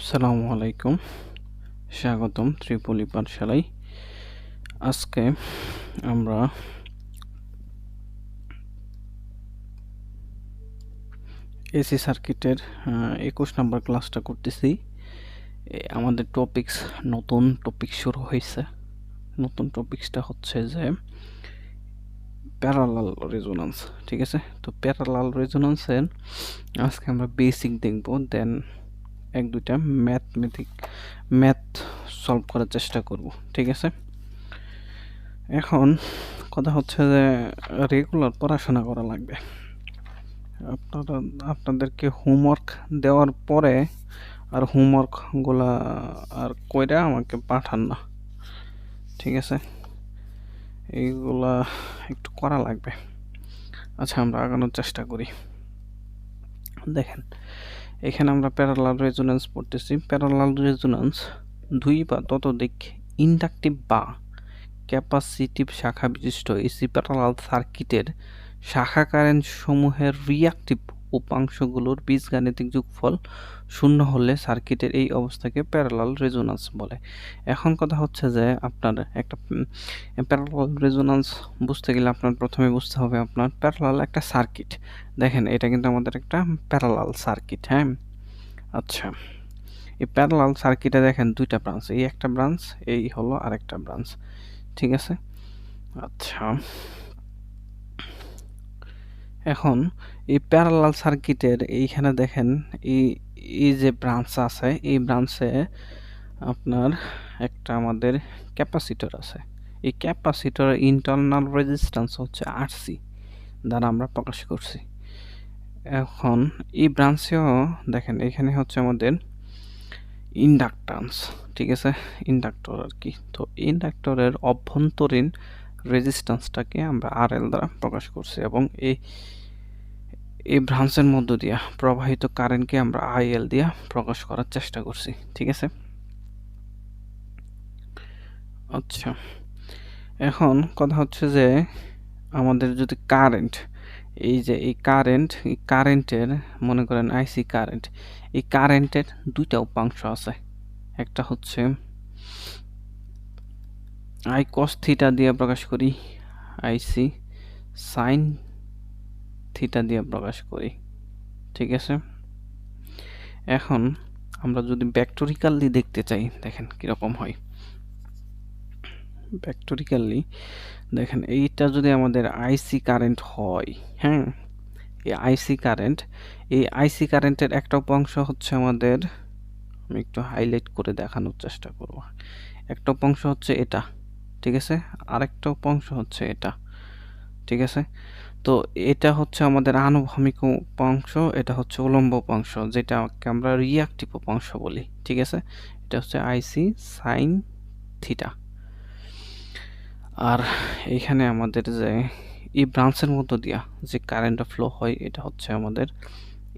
আসসালামু আলাইকুম, স্বাগতম ত্রিপলি পাঠশালায়। আজকে আমরা এসি সার্কিটের 21 নম্বর ক্লাসটা করতেছি। আমাদের নতুন টপিক শুরু হয়েছে। নতুন টপিকসটা হচ্ছে যে প্যারালাল রেজোন্যান্স। ঠিক আছে, তো প্যারালাল রেজোন্যান্সের আজকে আমরা বেসিক দেখব, দেন এক দুইটা ম্যাথ সলভ করার চেষ্টা করব। ঠিক আছে, এখন কথা হচ্ছে যে রেগুলার পড়াশোনা করা লাগবে। আপনাদেরকে হোমওয়ার্ক দেওয়ার পরে আর হোমওয়ার্কগুলা আর কইরা আমাকে পাঠান না। ঠিক আছে, এইগুলা একটু করা লাগবে। আচ্ছা, আমরা আগানোর চেষ্টা করি। দেখেন, এখানে আমরা প্যারালাল রেজোন্যান্স পড়তেছি। প্যারালাল রেজোন্যান্স দুই বা ততোধিক ইন্ডাকটিভ বা ক্যাপাসিটিভ শাখা বিশিষ্ট এসি প্যারালাল সার্কিটের শাখা কারেন্ট সমূহের রিঅ্যাক্টিভ উপাংশগুলোর বীজগাণিতিক যোগফল শূন্য হলে সার্কিটের এই অবস্থাকে প্যারালাল রেজোন্যান্স বলে। এখন কথা হচ্ছে যে আপনার একটা প্যারালাল রেজোন্যান্স বুঝতে গেলে আপনার প্রথমে বুঝতে হবে আপনার প্যারালাল একটা সার্কিট। দেখেন, এটা কিন্তু আমাদের একটা প্যারালাল সার্কিট। হ্যাঁ, আচ্ছা, এই প্যারালাল সার্কিটে দেখেন দুইটা ব্রাঞ্চ, এই একটা ব্রাঞ্চ, এই হলো আরেকটা ব্রাঞ্চ। ঠিক আছে, আচ্ছা, এখন এই প্যারালাল সার্কিটের এইখানে দেখেন এই যে ব্রাঞ্চ আছে, এই ব্রাঞ্চে আপনার একটা আমাদের ক্যাপাসিটর আছে। এই ক্যাপাসিটরের ইন্টারনাল রেজিস্ট্যান্স হচ্ছে আরসি দ্বারা আমরা প্রকাশ করছি। এখন এই ব্রাঞ্চেও দেখেন এখানে হচ্ছে আমাদের ইন্ডাকট্যান্স। ঠিক আছে, ইন্ডাক্টর আর কি। তো ইন্ডাক্টরের অভ্যন্তরীণ রেজিস্ট্যান্সটাকে আমরা আরএল দ্বারা প্রকাশ করছি এবং এই ব্রাঞ্চের মধ্য দিয়া প্রবাহিত কারেন্টকে আমরা আইএল দিয়া প্রকাশ করার চেষ্টা করছি। ঠিক আছে, আচ্ছা, এখন কথা হচ্ছে যে আমাদের যদি এই কারেন্টের মনে করেন আইসি কারেন্ট, এই কারেন্টের দুইটা উপাংশ আছে। একটা হচ্ছে আই কস থিটা দিয়ে প্রকাশ করি, আইসি সাইন থিটা দিয়ে প্রকাশ করি। ঠিক আছে, এখন আমরা যদি ভেক্টরিক্যালি দেখতে চাই, দেখেন কিরকম হয়। ভেক্টরিক্যালি দেখেন, এইটা যদি আমাদের আইসি কারেন্ট হয়, হ্যাঁ, এই আইসি কারেন্টের একটা উপাংশ হচ্ছে আমাদের, আমি একটু হাইলাইট করে দেখানোর চেষ্টা করব। একটা উপাংশ হচ্ছে এটা, ঠিক আছে, আরেকটা উপাংশ হচ্ছে এটা। ঠিক আছে, তো এটা হচ্ছে আমাদের আনুভূমিক উপাংশ, এটা হচ্ছে উলম্ব উপাংশ, যেটাকে আমরা রিঅ্যাক্টিভ উপাংশ বলি। ঠিক আছে, এটা হচ্ছে আইসি সাইন থিটা। আর এইখানে আমাদের যে এই ব্রাঞ্চের মধ্য দিয়া যে কারেন্ট ফ্লো হয়, এটা হচ্ছে আমাদের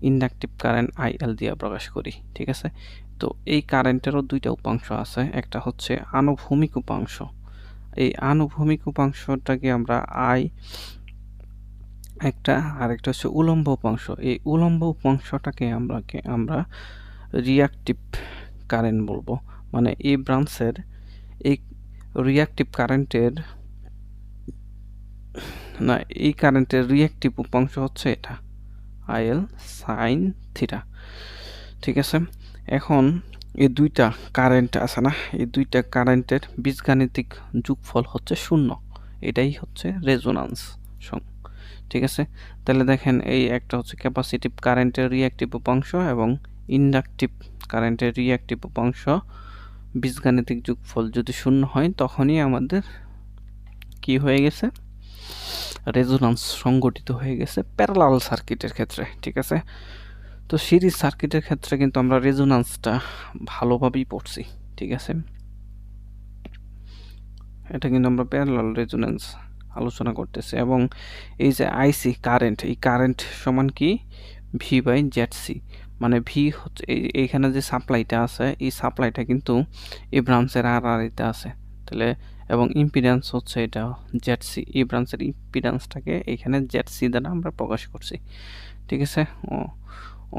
ইন্ডাকটিভ কারেন্ট আইএল দিয়ে প্রকাশ করি। ঠিক আছে, তো এই কারেন্টেরও দুইটা উপাংশ আছে, একটা হচ্ছে আনুভূমিক উপাংশ, এই আনুভূমিক উপাংশটাকে আমরা আরেকটা হচ্ছে উলম্ব উপাংশ। এই উলম্ব উপাংশটাকে আমরা রিঅ্যাক্টিভ কারেন্ট বলবো। মানে এই ব্রাঞ্চের এই রিঅ্যাক্টিভ কারেন্টের এই কারেন্টের রিঅ্যাক্টিভ উপাংশ হচ্ছে এটা আইএল সাইন থিটা। ঠিক আছে, এখন এই দুইটা কারেন্ট আছে না, এই দুইটা কারেন্টের বীজগাণিতিক যোগফল হচ্ছে শূন্য। এটাই হচ্ছে রেজোন্যান্স। ঠিক আছে, তাহলে দেখেন এই একটা হচ্ছে ক্যাপাসিটিভ কারেন্টের রিঅ্যাক্টিভ উপাংশ এবং ইন্ডাকটিভ কারেন্টের রিঅ্যাক্টিভ উপাংশ বীজগাণিতিক যোগফল যদি শূন্য হয়, তখনই আমাদের কি হয়ে গেছে, রেজোন্যান্স সংগঠিত হয়ে গেছে প্যারালাল সার্কিটের ক্ষেত্রে। ঠিক আছে, তো সিরিজ সার্কিটের ক্ষেত্রে কিন্তু আমরা রেজোন্যান্সটা ভালোভাবেই পড়ছি। ঠিক আছে, এটা কিন্তু আমরা প্যারালাল রেজোন্যান্স আলোচনা করতেছি। এবং এই যে আইসি কারেন্ট, এই কারেন্ট সমান কি ভি বাই জেড সি, মানে ভি হচ্ছে এইখানে যে সাপ্লাইটা আছে, এই সাপ্লাইটা কিন্তু এই ব্রাঞ্চের আরআরিতে আছে, তাহলে এবং ইম্পিডেন্স হচ্ছে এটা জেড সি। এই ব্রাঞ্চের ইম্পিডেন্সটাকে এখানে জেড সি দ্বারা আমরা প্রকাশ করছি। ঠিক আছে,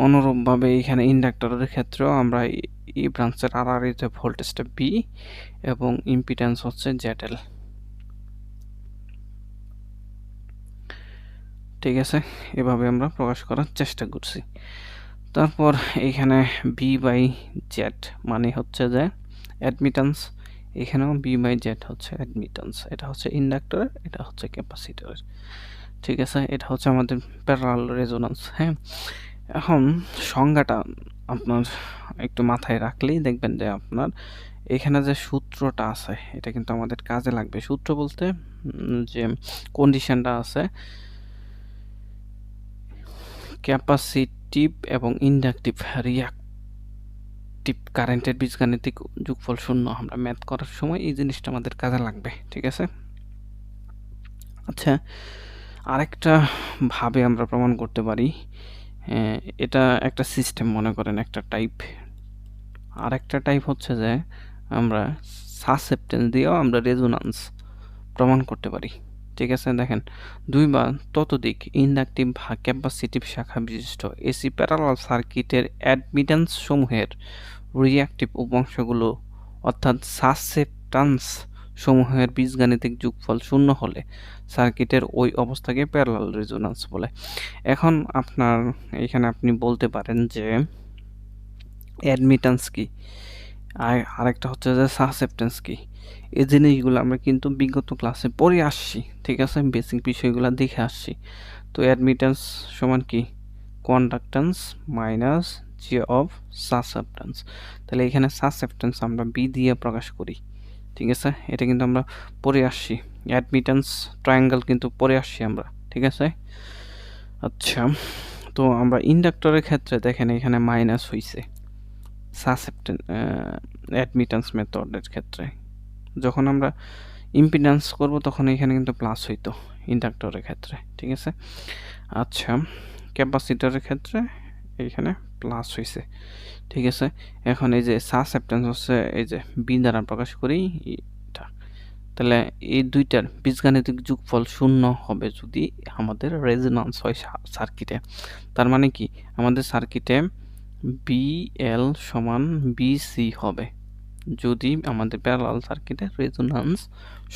অনুরূপভাবে এখানে ইন্ডাক্টরের ক্ষেত্রেও আমরা এই ব্রাঞ্চের আড়াআড়িতে ভোল্টেজটা বি এবং ইম্পিডেন্স হচ্ছে জেড এল। ঠিক আছে, এভাবে আমরা প্রকাশ করার চেষ্টা করছি। তারপর এখানে বি বাই জেড মানে হচ্ছে যে অ্যাডমিটেন্স, এখানেও বি বাই জেড হচ্ছে অ্যাডমিটেন্স। এটা হচ্ছে ইন্ডাক্টর, এটা হচ্ছে ক্যাপাসিটরের। ঠিক আছে, এটা হচ্ছে আমাদের প্যারালাল রেজোন্যান্স। হ্যাঁ, এখন সংজ্ঞাটা আপনার একটু মাথায় রাখলেই দেখবেন যে আপনার এখানে যে সূত্রটা আছে এটা কিন্তু আমাদের কাজে লাগবে। সূত্র বলতে যে কন্ডিশনটা আছে ক্যাপাসিটিভ এবং ইন্ডাকটিভ রিয়াক্টিভ কারেন্টের বীজগাণিতিক যোগফল শূন্য। আমরা ম্যাথ করার সময় এই জিনিসটা আমাদের কাজে লাগবে। ঠিক আছে, আচ্ছা আরেকটা ভাবে আমরা প্রমাণ করতে পারি, এটা একটা সিস্টেম মনে করেন, একটা টাইপ। আরেকটা টাইপ হচ্ছে যে আমরা সাসেপ্টেন্স দিয়েও আমরা রেজোন্যান্স প্রমাণ করতে পারি। ঠিক আছে, দেখেন দুই বা ততোধিক ইন্ডাকটিভ বা ক্যাপাসিটিভ শাখা বিশিষ্ট এসি প্যারালাল সার্কিটের অ্যাডমিটেন্স সমূহের রিঅ্যাক্টিভ উপাংশগুলো অর্থাৎ সাসেপ্টান্স সমূহের বীজগাণিতিক যোগফল শূন্য হলে সার্কিটের ওই অবস্থাকে প্যারালাল রেজোন্যান্স বলে। এখন আপনার এখানে আপনি বলতে পারেন যে অ্যাডমিটেন্স কি, আর আরেকটা হচ্ছে যে সাসেপ্টেন্স কি। এই জিনিসগুলো আমরা কিন্তু বিগত ক্লাসে পড়ে আসছি। ঠিক আছে, বেসিক বিষয়গুলো দেখে আসছি। তো অ্যাডমিটেন্স সমান কি, conductance minus G of susceptance. তাহলে এখানে সাসেপ্টেন্স আমরা বি দিয়ে প্রকাশ করি। ঠিক আছে, এটা কিন্তু আমরা পড়ে আসছি, অ্যাডমিটেন্স ট্রায়াঙ্গেল কিন্তু পড়ে আসছি আমরা। ঠিক আছে, আচ্ছা তো আমরা ইন্ডাক্টরের ক্ষেত্রে দেখেন এখানে মাইনাস হইছে সাসেপ্টেন্স অ্যাডমিটেন্স মেথডের ক্ষেত্রে। যখন আমরা ইম্পিডেন্স করব তখন এখানে কিন্তু প্লাস হইতো ইন্ডাক্টরের ক্ষেত্রে। ঠিক আছে, আচ্ছা ক্যাপাসিটরের ক্ষেত্রে এইখানে প্লাস হইছে। ঠিক আছে, এখন এই যে সাসেপ্টেন্স হচ্ছে এই যে বি দ্বারা প্রকাশ করি এটা। তাহলে এই দুইটার বীজগাণিতিক যোগফল শূন্য হবে যদি আমাদের রেজোন্যান্স হয় সার্কিটে। তার মানে কি, আমাদের সার্কিটে বিএল সমান বিসি হবে যদি আমাদের প্যারালাল সার্কিটে রেজোন্যান্স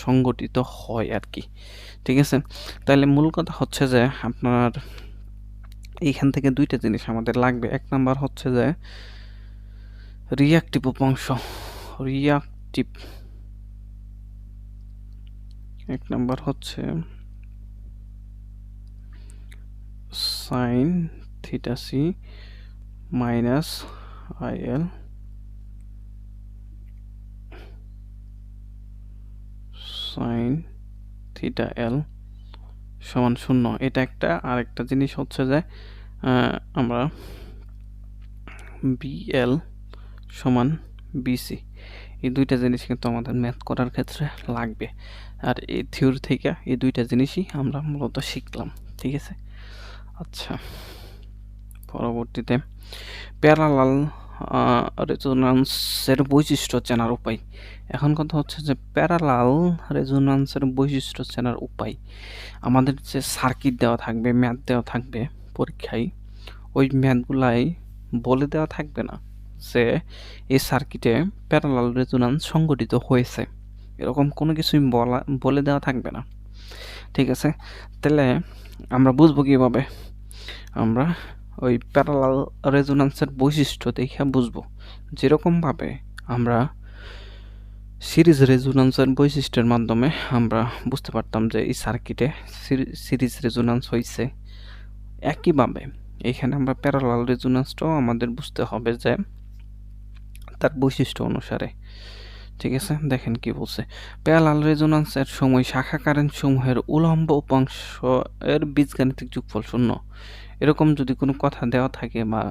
সংগঠিত হয় আর কি। ঠিক আছে, তাহলে মূল কথা হচ্ছে যে আপনার এইখান থেকে দুইটা জিনিস আমাদের লাগবে। এক নাম্বার হচ্ছে যে রিঅ্যাক্টিভ উপাংশ, রিঅ্যাক্টিভ এক নাম্বার হচ্ছে sine theta C minus IL sine theta L সমান শূন্য। এটা একটা। আরেকটা জিনিস হচ্ছে যে আমরা বিএল সমান বিসি, এই দুইটা জিনিস কিন্তু আমাদের ম্যাথ করার ক্ষেত্রে লাগবে। আর এই থিওরি থেকে এই দুইটা জিনিসই আমরা মূলত শিখলাম। ঠিক আছে, আচ্ছা পরবর্তীতে প্যারালাল রেজোন্যান্সের বৈশিষ্ট্য চেনার উপায়। এখন কথা হচ্ছে যে প্যারালাল রেজোন্যান্সের বৈশিষ্ট্য চেনার উপায়, আমাদের যে সার্কিট দেওয়া থাকবে, ম্যাথ দেওয়া থাকবে পরীক্ষায়, ওই ম্যাথগুলাই বলে দেওয়া থাকবে না যে এই সার্কিটে প্যারালাল রেজোন্যান্স সংঘটিত হয়েছে, এরকম কোনো কিছুই বলে দেওয়া থাকবে না। ঠিক আছে, তাহলে আমরা বুঝবো কীভাবে? আমরা ওই প্যারালাল রেজোন্যান্সের বৈশিষ্ট্য দেখে বুঝবো। যেরকমভাবে আমরা সিরিজ রেজোন্যান্সের বৈশিষ্ট্যের মাধ্যমে আমরা বুঝতে পারতাম যে এই সার্কিটে সিরিজ রেজোন্যান্স হয়েছে, একইভাবে এখানে আমরা প্যারালাল রেজোন্যান্সটাও আমাদের বুঝতে হবে যে তার বৈশিষ্ট্য অনুসারে। ঠিক আছে, দেখেন কি বলছে, প্যারালাল রেজোন্যান্সের সময় শাখা কারেন্ট সমূহের উলম্ব উপাংশ এর বীজগাণিতিক যোগফল শূন্য। এরকম যদি কোনো কথা দেওয়া থাকে বা,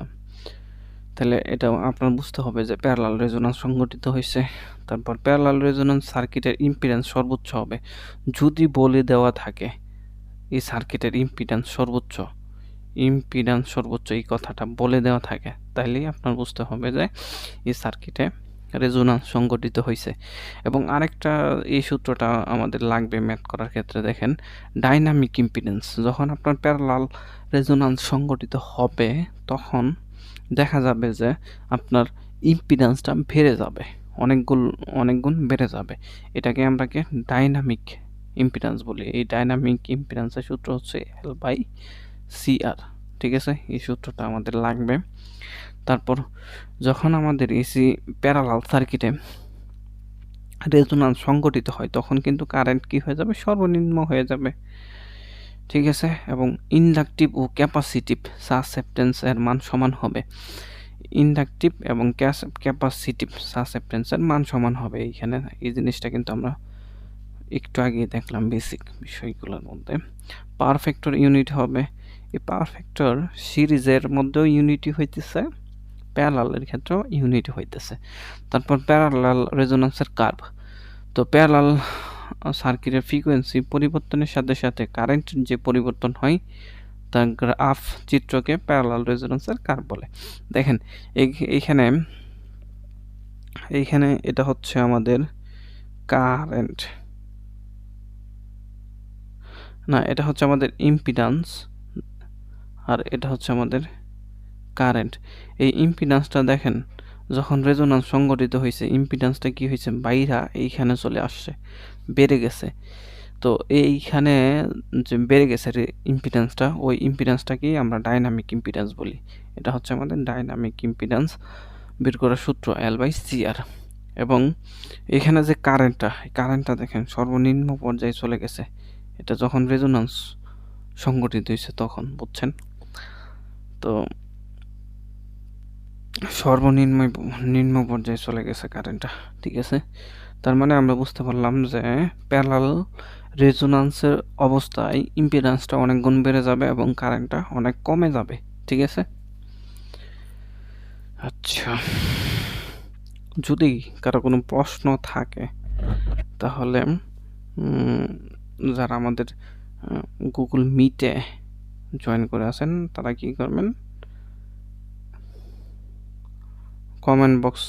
তাহলে এটাও আপনার বুঝতে হবে যে প্যারালাল রেজোন্যান্স সংঘটিত হয়েছে। তারপর প্যারালাল রেজোন্যান্স সার্কিটের ইম্পিডেন্স সর্বোচ্চ হবে যদি বলে দেওয়া থাকে এই সার্কিটের ইম্পিডেন্স সর্বোচ্চ, এই কথাটা বলে দেওয়া থাকে, তাইলেই আপনার বুঝতে হবে যে এই সার্কিটে রেজোন্যান্স সংঘটিত হয়েছে। এবং আরেকটা এই সূত্রটা আমাদের লাগবে ম্যাথ করার ক্ষেত্রে। দেখেন, ডাইনামিক ইম্পিডেন্স, যখন আপনার প্যারালাল রেজোন্যান্স সংঘটিত হবে তখন দেখা যাবে যে আপনার ইম্পিডেন্সটা বেড়ে যাবে, অনেক গুণ বেড়ে যাবে। এটাকে আমরা ডাইনামিক ইম্পিডেন্স বলি। এই ডাইনামিক ইম্পিডেন্সের সূত্র হচ্ছে L/CR। ঠিক আছে, এই সূত্রটা আমাদের লাগবে। তারপর যখন আমাদের এসি প্যারালাল সার্কিটে রেজোন্যান্স সংঘটিত হয় তখন কিন্তু কারেন্ট কি হয়ে যাবে, সর্বনিম্ন হয়ে যাবে। ঠিক আছে, এবং ইন্ডাকটিভ ও ক্যাপাসিটিভ সাসেপ্টেন্সের মান সমান হবে। ইন্ডাকটিভ এবং ক্যাপাসিটিভ সাসেপ্টেন্সের মান সমান হবে। এইখানে এই জিনিসটা কিন্তু আমরা একটু আগে দেখলাম বেসিক বিষয়গুলোর মধ্যে। পাওয়ার ফ্যাক্টর ইউনিট হবে, এই পাওয়ার ফ্যাক্টর সিরিজের মধ্যেও ইউনিটি হইতেছে, প্যারালালের ক্ষেত্রেও ইউনিটি হইতেছে। তারপর প্যারালাল রেজোন্যান্সের কার্ভ। তো প্যারালাল সার্কিটের ফ্রিকোয়েন্সি পরিবর্তনের সাথে সাথে কারেন্ট যে পরিবর্তন হয় তার গ্রাফ চিত্রকে প্যারালাল রেজোন্যান্সের কার্ভ বলে। দেখেন এইখানে এটা হচ্ছে আমাদের কারেন্ট, না এটা হচ্ছে আমাদের ইম্পিডেন্স, আর এটা হচ্ছে আমাদের কারেন্ট। এই ইম্পিডেন্সটা দেখেন যখন রেজোন্যান্স সংঘটিত হয়েছে ইম্পিডেন্সটা কি হয়েছে, বাইরা এইখানে চলে আসছে, বেড়ে গেছে। তো এইখানে যে বেড়ে গেছে ইম্পিডেন্সটা, ওই ইম্পিডেন্সটাকেই আমরা ডাইনামিক ইম্পিডেন্স বলি। এটা হচ্ছে আমাদের ডাইনামিক ইম্পিডেন্স বের করার সূত্র L/CR। এবং এখানে যে কারেন্টটা দেখেন সর্বনিম্ন পর্যায়ে চলে গেছে, এটা যখন রেজোন্যান্স সংঘটিত হয়েছে তখন, বুঝছেন? তো নিম্ন পর্যায়ে চলে গেছে কারেন্টটা। ঠিক আছে, তার মানে আমরা বুঝতে পারলাম যে প্যারালাল রেজোন্যান্সের অবস্থায় ইম্পিডেন্সটা অনেক গুণ বেড়ে যাবে এবং কারেন্টটা অনেক কমে যাবে। ঠিক আছে, আচ্ছা, যদি কারো কোনো প্রশ্ন থাকে তাহলে যারা আমাদের গুগল মিটে জয়েন করে আছেন তারা কি করবেন, কমেন্ট বক্স,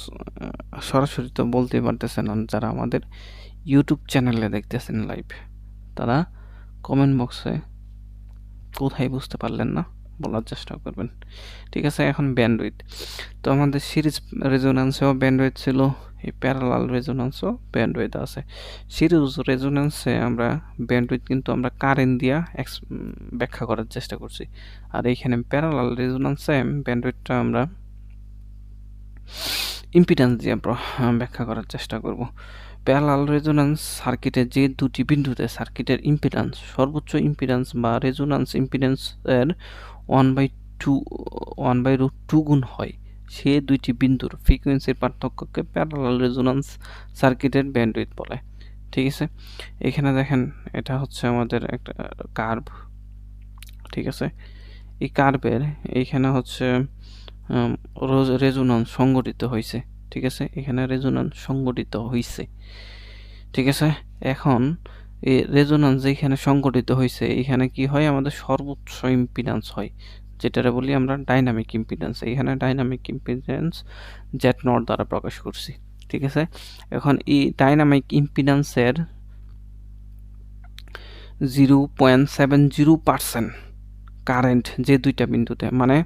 সরাসরি তো বলতে পারতেছেন না, যারা আমাদের ইউটিউব চ্যানেলে দেখতেছেন লাইভ তারা কমেন্ট বক্সে কোথায় বুঝতে পারলেন না বলার চেষ্টা করবেন। ঠিক আছে, এখন ব্যান্ডউইথ। তো আমাদের সিরিজ রেজোন্যান্সেও ব্যান্ডউইথ ছিল, এই প্যারালাল রেজোন্যান্সও ব্যান্ডউইথ আছে। সিরিজ রেজোন্যান্সে আমরা ব্যান্ডউইথ কিন্তু আমরা কারেন্ট দিয়া ব্যাখ্যা করার চেষ্টা করছি, আর এইখানে প্যারালাল রেজোন্যান্সে ব্যান্ডউইথটা আমরা ইম্পিডেন্স দিয়ে ব্যাখ্যা করার চেষ্টা করব। প্যারালাল রেজোন্যান্স সার্কিটের যে দুটি বিন্দুতে সার্কিটের ইম্পিডেন্স, সর্বোচ্চ ইম্পিডেন্স বা রেজোন্যান্স ইম্পিডেন্সের 1/√2 গুণ হয়, সে দুইটি বিন্দুর ফ্রিকোয়েন্সির পার্থক্যকে প্যারালাল রেজোন্যান্স সার্কিটের ব্যান্ডউইথ বলে। ঠিক আছে, এখানে দেখেন এটা হচ্ছে আমাদের একটা কার্ভ। ঠিক আছে, এই কার্ভের এইখানে হচ্ছে রেজোন্যান্স সংঘটিত হয়েছে। ঠিক আছে, এখানে রেজোন্যান্স সংঘটিত হয়েছে। ঠিক আছে, এখন এই রেজোন্যান্স যেখানে সংঘটিত হয়েছে এখানে কি হয়, আমাদের সর্বোচ্চ ইম্পিডেন্স হয়, যেটারে বলি আমরা ডাইনামিক ইম্পিডেন্স। এখানে ডাইনামিক ইম্পিডেন্স Z0 দ্বারা প্রকাশ করছি। ঠিক আছে, এখন এই ডাইনামিক ইম্পিডেন্সের 0.70% কারেন্ট যে দুইটা বিন্দুতে, মানে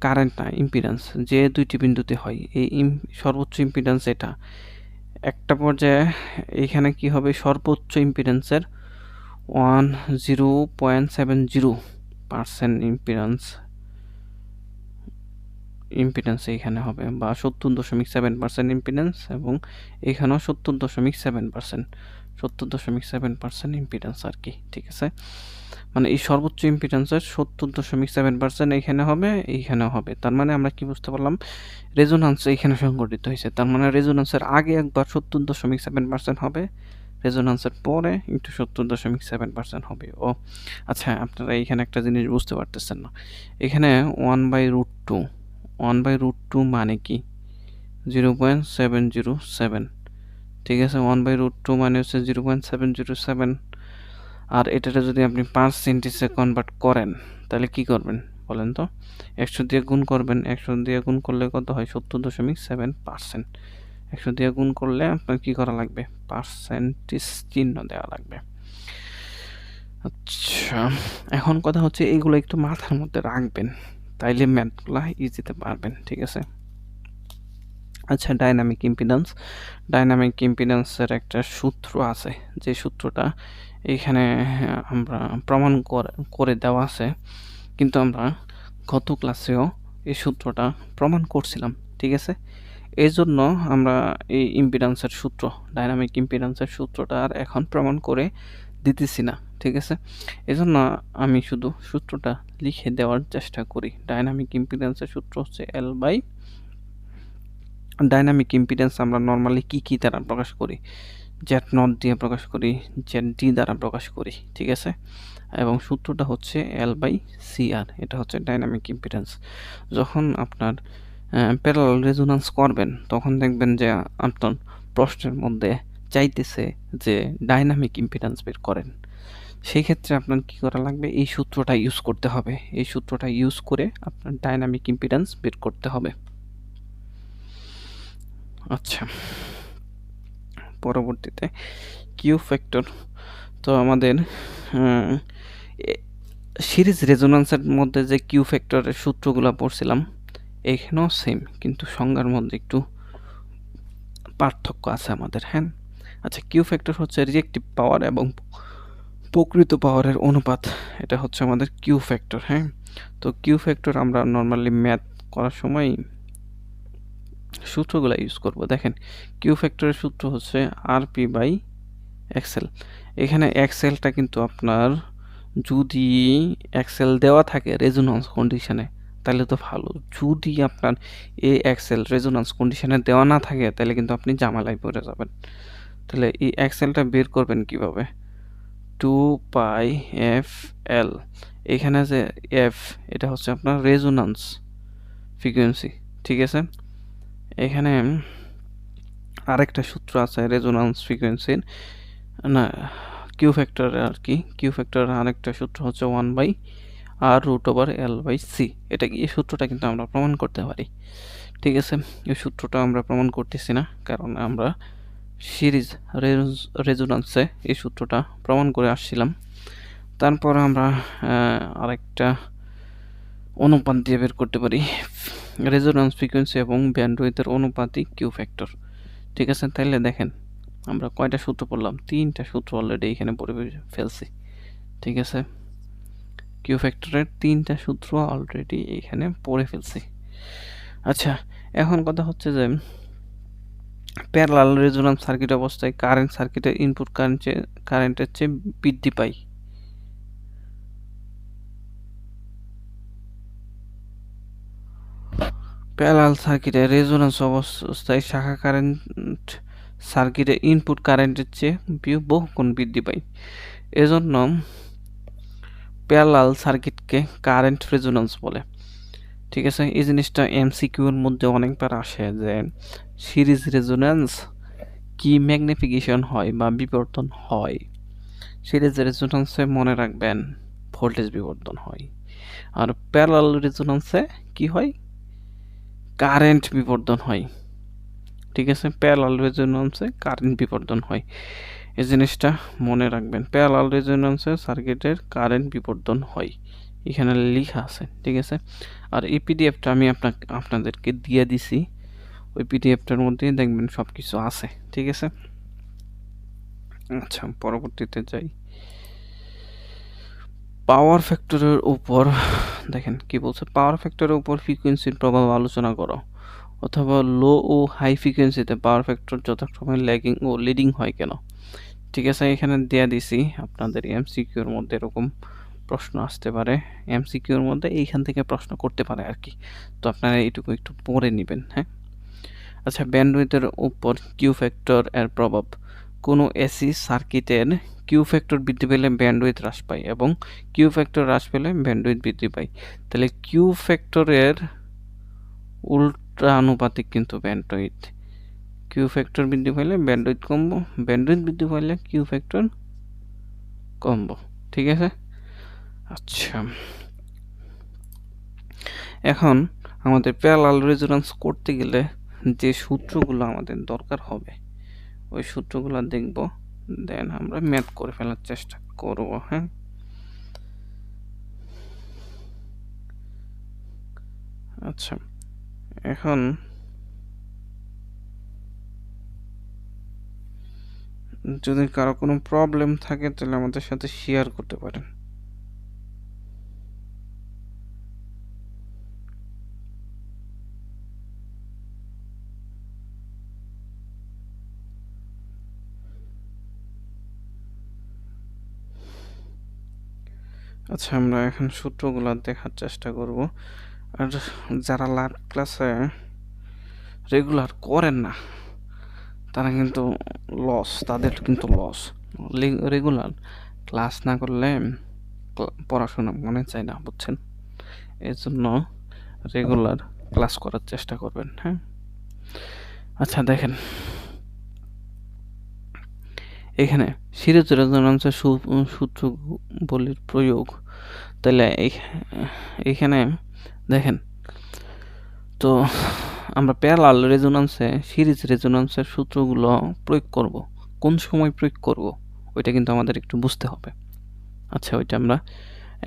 কারেন্ট না ইম্পিডেন্স, যে দুইটি বিন্দুতে হয়, এই সর্বোচ্চ ইম্পিডেন্স এটা একটা পর্যায়ে এইখানে কি হবে, সর্বোচ্চ ইম্পিডেন্সের 0.70% ইম্পিডেন্স এইখানে হবে, বা 70.7% ইম্পিডেন্স, এবং এখানেও 70.7% ইম্পিডেন্স আর কি। ঠিক আছে, মানে এই সর্বোচ্চ ইম্পিডেন্সের 70.7% এইখানে হবে, এইখানেও হবে। তার মানে আমরা কি বুঝতে পারলাম, রেজোন্যান্স এইখানে সংঘটিত হয়েছে, তার মানে রেজোন্যান্সের আগে একবার 70.7% হবে, রেজোন্যান্সের পরে একটু 70.7% হবে। ও আচ্ছা, আপনারা এইখানে একটা জিনিস বুঝতে পারতেছেন না, এখানে 1/√2 মানে কি 0.707। ঠিক আছে, 1/√2 মানে হচ্ছে 0.707, আর এটাতে যদি আপনি পার্সেন্টেজে কনভার্ট করেন তাহলে কি করবেন বলেন তো, 100 দিয়ে গুণ করবেন, 100 দিয়ে গুণ করলে কত হয়, 70.7%। 100 দিয়ে গুণ করলে আপনার কি করা লাগবে, পার্সেন্টেজ চিহ্ন দেওয়া লাগবে। আচ্ছা, এখন কথা হচ্ছে এইগুলো একটু মাথার মধ্যে রাখবেন, তাইলে ম্যাথগুলা ইজিতে পারবেন। ঠিক আছে। আচ্ছা, ডাইনামিক ইম্পিডেন্সের একটা সূত্র আছে, যে সূত্রটা এখানে আমরা প্রমাণ করে দেওয়া আছে, কিন্তু আমরা গত ক্লাসেও এই সূত্রটা প্রমাণ করছিলাম। ঠিক আছে। এই জন্য আমরা এই ইম্পিডেন্সের সূত্র, ডাইনামিক ইম্পিডেন্সের সূত্রটা আর এখন প্রমাণ করে দিতেছি না। ঠিক আছে। এজন্য আমি শুধু সূত্রটা লিখে দেওয়ার চেষ্টা করি। ডাইনামিক ইম্পিডেন্সের সূত্র হচ্ছে L বাই, ডাইনামিক ইম্পিডেন্স আমরা নর্মালি কি দ্বারা প্রকাশ করি, জেড নট দিয়ে প্রকাশ করি, জেড ডি দ্বারা প্রকাশ করি। ঠিক আছে। এবং সূত্রটা হচ্ছে L বাই CR, এটা হচ্ছে ডাইনামিক ইম্পিডেন্স। যখন আপনার প্যারালাল রেজোন্যান্স করবেন, তখন দেখবেন যে আপনার প্রশ্নের মধ্যে চাইতেছে যে ডাইনামিক ইম্পিডেন্স বের করেন। সেই ক্ষেত্রে আপনার কি করা লাগবে, এই সূত্রটা ইউজ করতে হবে। এই সূত্রটা ইউজ করে আপনার ডাইনামিক ইম্পিডেন্স বের করতে হবে। আচ্ছা, পরবর্তীতে কিউ ফ্যাক্টর। তো আমাদের সিরিজ রেজোন্যান্সের মধ্যে যে কিউ ফ্যাক্টরের সূত্রগুলো পড়ছিলাম, এখানেও সেম, কিন্তু সংজ্ঞার মধ্যে একটু পার্থক্য আছে আমাদের। হ্যাঁ। আচ্ছা, কিউ ফ্যাক্টর হচ্ছে রিয়েক্টিভ পাওয়ার এবং প্রকৃত পাওয়ারের অনুপাত, এটা হচ্ছে আমাদের কিউ ফ্যাক্টর। হ্যাঁ। তো কিউ ফ্যাক্টর আমরা নর্মালি ম্যাথ করার সময় সূত্রগুলো ইউজ করব। দেখেন, কিউ ফ্যাক্টরের সূত্র হচ্ছে আরপি বাই এক্সেল। এখানে এক্সেলটা কিন্তু আপনার যদি এক্সেল দেওয়া থাকে রেজোন্যান্স কন্ডিশনে তাহলে তো ভালো। যদি আপনার এই এক্সেল রেজোন্যান্স কন্ডিশনে দেওয়া না থাকে তাহলে কিন্তু আপনি ঝামেলায় পড়ে যাবেন। তাহলে এই এক্সেলটা বের করবেন কিভাবে, 2πfl, এখানে যে এফ, এটা হচ্ছে আপনার রেজোন্যান্স ফ্রিকোয়েন্সি। ঠিক আছে। এখানে আরেকটা সূত্র আছে রেজোন্যান্স ফ্রিকোয়েন্সির, না কিউ ফ্যাক্টর আর কি, কিউ ফ্যাক্টর আরেকটা সূত্র হচ্ছে 1/r√L/c। এটা কি, এই সূত্রটা কিন্তু আমরা প্রমাণ করতে পারি। ঠিক আছে। এই সূত্রটা আমরা প্রমাণ করতেছি না, কারণ আমরা সিরিজ রেজোন্যান্সে এই সূত্রটা প্রমাণ করে আসছিলাম। তারপর আমরা আরেকটা অনুপাত দিয়ে বের করতে পারি, রেজোন্যান্স ফ্রিকোয়েন্সি এবং ব্যান্ডউইথের অনুপাতিক কিউ ফ্যাক্টর। ঠিক আছে। তাহলে দেখেন আমরা কয়টা সূত্র পড়লাম, 3টা সূত্র অলরেডি এখানে পড়ে ফেলছি। ঠিক আছে। কিউ ফ্যাক্টরের 3টা সূত্র অলরেডি এখানে পড়ে ফেলছি। আচ্ছা, এখন কথা হচ্ছে যে প্যারালাল রেজোন্যান্স সার্কিট অবস্থায় কারেন্ট সার্কিটের ইনপুট কারেন্টের চেয়ে বৃদ্ধি পায়। প্যারালাল সার্কিটের রেজোন্যান্স অবস্থায় শাখা কারেন্ট সার্কিটের ইনপুট কারেন্টের চেয়ে বহুগুণ বৃদ্ধি পায়। এজন্য প্যারালাল সার্কিটকে কারেন্ট রেজোন্যান্স বলে। ঠিক আছে। এই জিনিসটা এমসিকিউর মধ্যে অনেকবার আসে যে সিরিজ রেজোন্যান্স কি ম্যাগনিফিকেশন হয় বা বিবর্তন হয়। সিরিজ রেজোন্যান্সে মনে রাখবেন ভোল্টেজ বিবর্তন হয়, আর প্যারালাল রেজোন্যান্সে কি হয়, কারেন্ট বিবর্তন হয়। ঠিক আছে। প্যারালাল রেজোন্যান্সে কারেন্ট বিবর্তন হয়, এই জিনিসটা মনে রাখবেন। প্যারালাল রেজোন্যান্সে সার্কিটের কারেন্ট বিবর্তন হয়, এখানে লেখা আছে। ঠিক আছে। আর এই পিডিএফটা আমি আপনাদেরকে দিয়ে দিছি, ওই পিডিএফটার মধ্যে দেখবেন সব কিছু আছে। ঠিক আছে। আচ্ছা, পরবর্তীতে যাই। পাওয়ার ফ্যাক্টরের উপর দেখেন কি বলছে, পাওয়ার ফ্যাক্টরের উপর ফ্রিকোয়েন্সির প্রভাব আলোচনা করো, অথবা লো ও হাই ফ্রিকোয়েন্সিতে পাওয়ার ফ্যাক্টর যথাক্রমে ল্যাগিং ও লিডিং হয় কেন। ঠিক আছে। এখানে দেয়া দিছি আপনাদের এমসিকিউর মধ্যে এরকম প্রশ্ন আসতে পারে, এমসিকিউর মধ্যে এইখান থেকে প্রশ্ন করতে পারে আর কি। তো আপনারা এইটুকু একটু পড়ে নেবেন। হ্যাঁ। আচ্ছা, ব্যান্ডউইথের উপর কিউ ফ্যাক্টর এর প্রভাব। কোনো এসি সার্কিটের কিউ ফ্যাক্টর বৃদ্ধি পেলে ব্যান্ডউইথ হ্রাস পায় এবং কিউ ফ্যাক্টর হ্রাস পেলে ব্যান্ডউইথ বৃদ্ধি পায়। তাহলে কিউ ফ্যাক্টরের উল্টা আনুপাতিক কিন্তু ব্যান্ডউইথ। কিউ ফ্যাক্টর বৃদ্ধি পাইলে ব্যান্ডউইথ কমবো, ব্যান্ডউইথ বৃদ্ধি পাইলে কিউ ফ্যাক্টর কমবো। ঠিক আছে। আচ্ছা, এখন আমাদের প্যারালাল রেজোন্যান্স করতে গেলে যে সূত্রগুলো আমাদের দরকার হবে ওই সূত্রগুলো দেখব, দেন আমরা ম্যাথ করে ফেলার চেষ্টা করব। হ্যাঁ, আচ্ছা, এখন যদি কারো কোনো প্রবলেম থাকে তাহলে আমাদের সাথে শেয়ার করতে পারেন। আচ্ছা, আমরা এখন সূত্রগুলো দেখার চেষ্টা করব। আর যারা ল্যাব ক্লাসে রেগুলার করেন না তারা কিন্তু লস, তাদের কিন্তু লস। রেগুলার ক্লাস না করলে পড়াশোনা মনে চায় না, বুঝছেন? এর জন্য রেগুলার ক্লাস করার চেষ্টা করবেন। হ্যাঁ, আচ্ছা দেখেন, এখানে সিরিজ রেজোন্যান্সের সূত্রগুলির প্রয়োগ, তাহলে এইখানে দেখেন তো আমরা প্যারালাল রেজোন্যান্সে সিরিজ রেজোন্যান্সের সূত্রগুলো প্রয়োগ করব। কোন সময় প্রয়োগ করব ওইটা কিন্তু আমাদের একটু বুঝতে হবে। আচ্ছা, ওইটা আমরা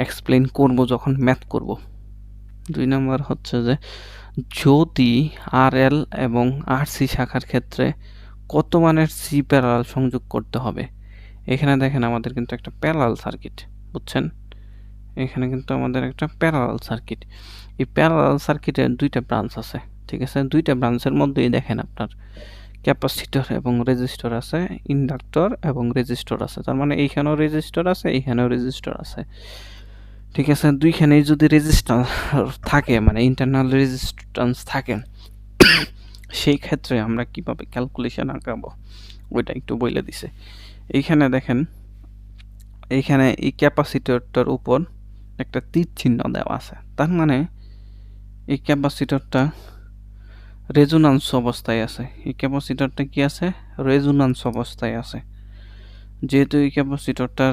এক্সপ্লেন করব যখন ম্যাথ করব। 2 নম্বর হচ্ছে যে যদি আরএল এবং আরসি শাখার ক্ষেত্রে কত মানের সি প্যারালাল সংযোগ করতে হবে। এখানে দেখেন আমাদের কিন্তু একটা প্যারালাল সার্কিট, বুঝছেন? এখানে কিন্তু আমাদের একটা প্যারালাল সার্কিট। এই প্যারালাল সার্কিটের দুইটা ব্রাঞ্চ আছে, ঠিক আছে? দুইটা ব্রাঞ্চের মধ্যেই দেখেন আপনার ক্যাপাসিটর এবং রেজিস্টর আছে, ইন্ডাক্টর এবং রেজিস্টর আছে। তার মানে এইখানেও রেজিস্টর আছে, এইখানেও রেজিস্টর আছে, ঠিক আছে? দুইখানেই যদি রেজিস্ট্যান্স থাকে, মানে ইন্টারনাল রেজিস্ট্যান্স থাকে, সেই ক্ষেত্রে আমরা কিভাবে ক্যালকুলেশন আঁকাবো ওইটা একটু বলে দিছে। এইখানে দেখেন, এইখানে এই ক্যাপাসিটরটার উপর একটা তীর চিহ্ন দেওয়া আছে, তার মানে এই ক্যাপাসিটরটা রেজোন্যান্স অবস্থায় আছে। এই ক্যাপাসিটরটা কি আছে? রেজোন্যান্স অবস্থায় আছে। যেহেতু এই ক্যাপাসিটরটা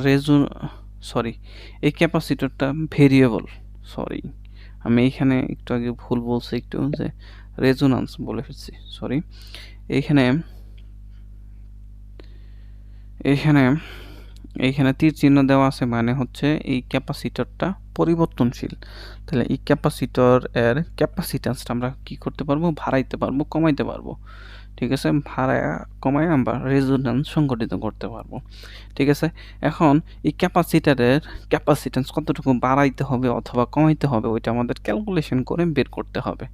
এই ক্যাপাসিটরটা ভেরিয়েবল, সরি আমি এইখানে একটু আগে ভুল বলছি, একটু যে রেজোন্যান্স বলে ফেলছি, সরি। এইখানে এইখানে এইখানে তীর চিহ্ন দেওয়া আছে, মানে হচ্ছে এই ক্যাপাসিটরটা পরিবর্তনশীল। তাহলে এই ক্যাপাসিটর এর ক্যাপাসিট্যান্সটা আমরা কি করতে পারবো? বাড়াইতে পারবো, কমাইতে পারবো, ঠিক আছে? ভাড়ায় কমায় আমরা রেজোন্যান্স সংগঠিত করতে পারবো, ঠিক আছে? এখন এই ক্যাপাসিটরের ক্যাপাসিট্যান্স কতটুকু বাড়াইতে হবে অথবা কমাইতে হবে ওইটা আমাদের ক্যালকুলেশন করে বের করতে হবে,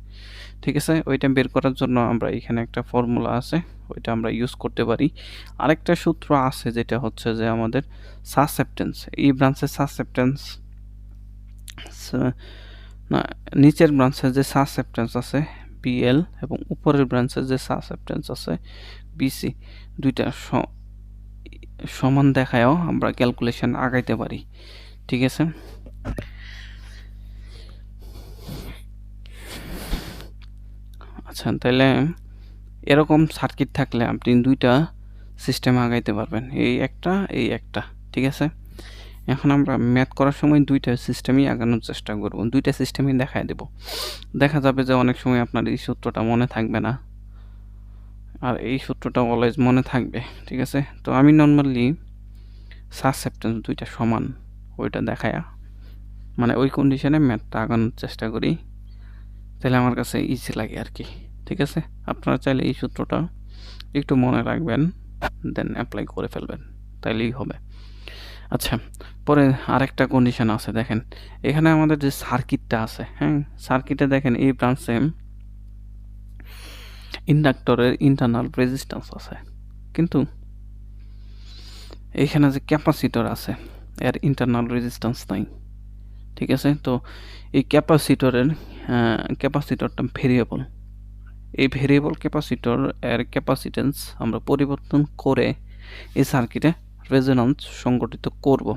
ঠিক আছে? ওইটা বের করার জন্য আমরা এখানে একটা ফর্মুলা আছে, ওইটা আমরা ইউজ করতে পারি। আরেকটা সূত্র আছে যেটা হচ্ছে যে আমাদের সাসেপ্টেন্স, এই ব্রাঞ্চের সাসেপ্টেন্স না, নিচের ব্রাঞ্চের যে সাসেপ্টেন্স আছে বিএল এবং উপরের ব্রাঞ্চের যে সাসেপ্টেন্স আছে বিসি, দুইটা সমান দেখায়ও আমরা ক্যালকুলেশন আগাইতে পারি, ঠিক আছে? আচ্ছা, তাহলে এরকম সার্কিট থাকলে আপনি দুইটা সিস্টেম আগাইতে পারবেন, এই একটা, ঠিক আছে? এখন আমরা ম্যাথ করার সময় দুইটা সিস্টেমই আগানোর চেষ্টা করব, দুইটা সিস্টেমই দেখায় দেব। দেখা যাবে যে অনেক সময় আপনার এই সূত্রটা মনে থাকবে না, আর এই সূত্রটা অলওয়েজ মনে থাকবে, ঠিক আছে? তো আমি নর্মালি সাসেপ্টেন্স দুইটা সমান ওইটা দেখায়া, মানে ওই কন্ডিশনে ম্যাথটা আগানোর চেষ্টা করি, তাহলে আমার কাছে ইজি লাগে আর কি, ঠিক আছে? আপনারা চাইলে এই সূত্রটা একটু মনে রাখবেন, দেন অ্যাপ্লাই করে ফেলবেন, তাইলেই হবে। আচ্ছা, পরে আরেকটা কন্ডিশন আছে, দেখেন এখানে আমাদের যে সার্কিটটা আছে, হ্যাঁ, সার্কিটে দেখেন এই ব্রাঞ্চে ইন্ডাক্টরের ইন্টারনাল রেজিস্ট্যান্স আছে, কিন্তু এইখানে যে ক্যাপাসিটর আছে এর ইন্টারনাল রেজিস্ট্যান্স নাই, ঠিক আছে? তো এই ক্যাপাসিটরটা ভেরিয়েবল, এই ভেরিয়েবল ক্যাপাসিটর এর ক্যাপাসিটেন্স আমরা পরিবর্তন করে এই সার্কিটে রেজোন্যান্স সংগঠিত করব।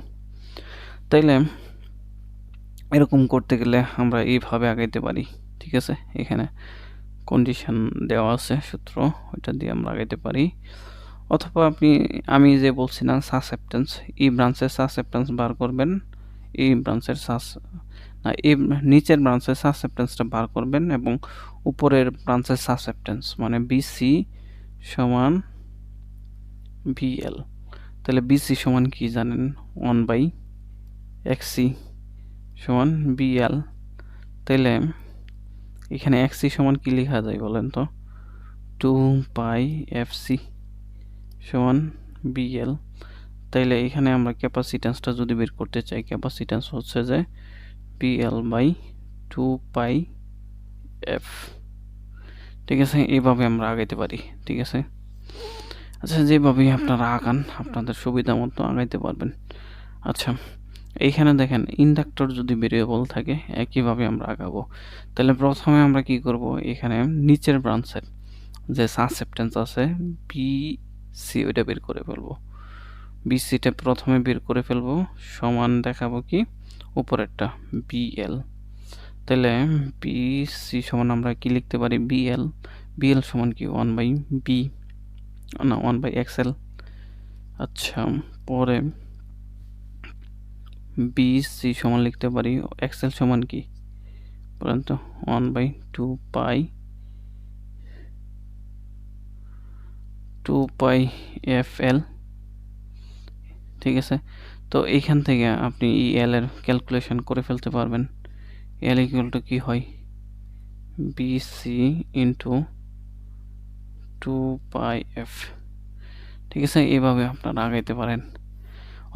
তাইলে এরকম করতে গেলে আমরা এইভাবে আগাইতে পারি, ঠিক আছে? এখানে কন্ডিশন দেওয়া আছে সূত্র, ওইটা দিয়ে আমরা আগাইতে পারি। অথবা আমি যে বলছি না সাসেপ্টেন্স, এই ব্রাঞ্চের সাসেপ্টেন্স বার করবেন, এই ব্রাঞ্চের না, এই নিচের ব্রাঞ্চের সাসেপ্টেন্সটা বার করবেন এবং উপরের ব্রাঞ্চের সাসেপ্টেন্স মানে বিসি সমান বিএল। তাহলে বিসি সমান কি জানেন? 1/xc সমান বিএল। তাহলে এখানে xc সমান কি লেখা যায় বলেন তো? 2πfc সমান বিএল। তাইলে এখানে আমরা ক্যাপাসিট্যান্সটা যদি বের করতে চাই, ক্যাপাসিট্যান্স হচ্ছে যে BL/2πf। ঠিক আছে, এইভাবে আমরা আগাইতে পারি। ঠিক আছে, আচ্ছা যেভাবেই আপনারা আগান আপনাদের সুবিধা মতো আগাইতে পারবেন। আচ্ছা, এইখানে দেখেন ইন্ডাক্টর যদি ভেরিয়েবল থাকে একইভাবে আমরা আগাবো। তাহলে প্রথমে আমরা কি করব, এখানে নিচের ব্রাঞ্চের যে সাসেপ্টেন্স আছে বিসি ওইটা বের করে ফেলবো। বিসিটা প্রথমে বের করে ফেলবো, সমান দেখাবো কি উপরেরটা বিএল। তাহলে বিসি সমান আমরা কি লিখতে পারি? বিএল। বিএল সমান কি 1/বি না 1/xl। আচ্ছা, পরে বিসি সমান লিখতে পারি এক্সএল সমান কি বলেন তো? 1/2πfl। ঠিক আছে, তো এইখান থেকে আপনি এল এর ক্যালকুলেশন করে ফেলতে পারবেন। এল ইকুয়াল টু কি হয়? BC into 2πf। ঠিক আছে, এইভাবে আপনারা আগাইতে পারেন,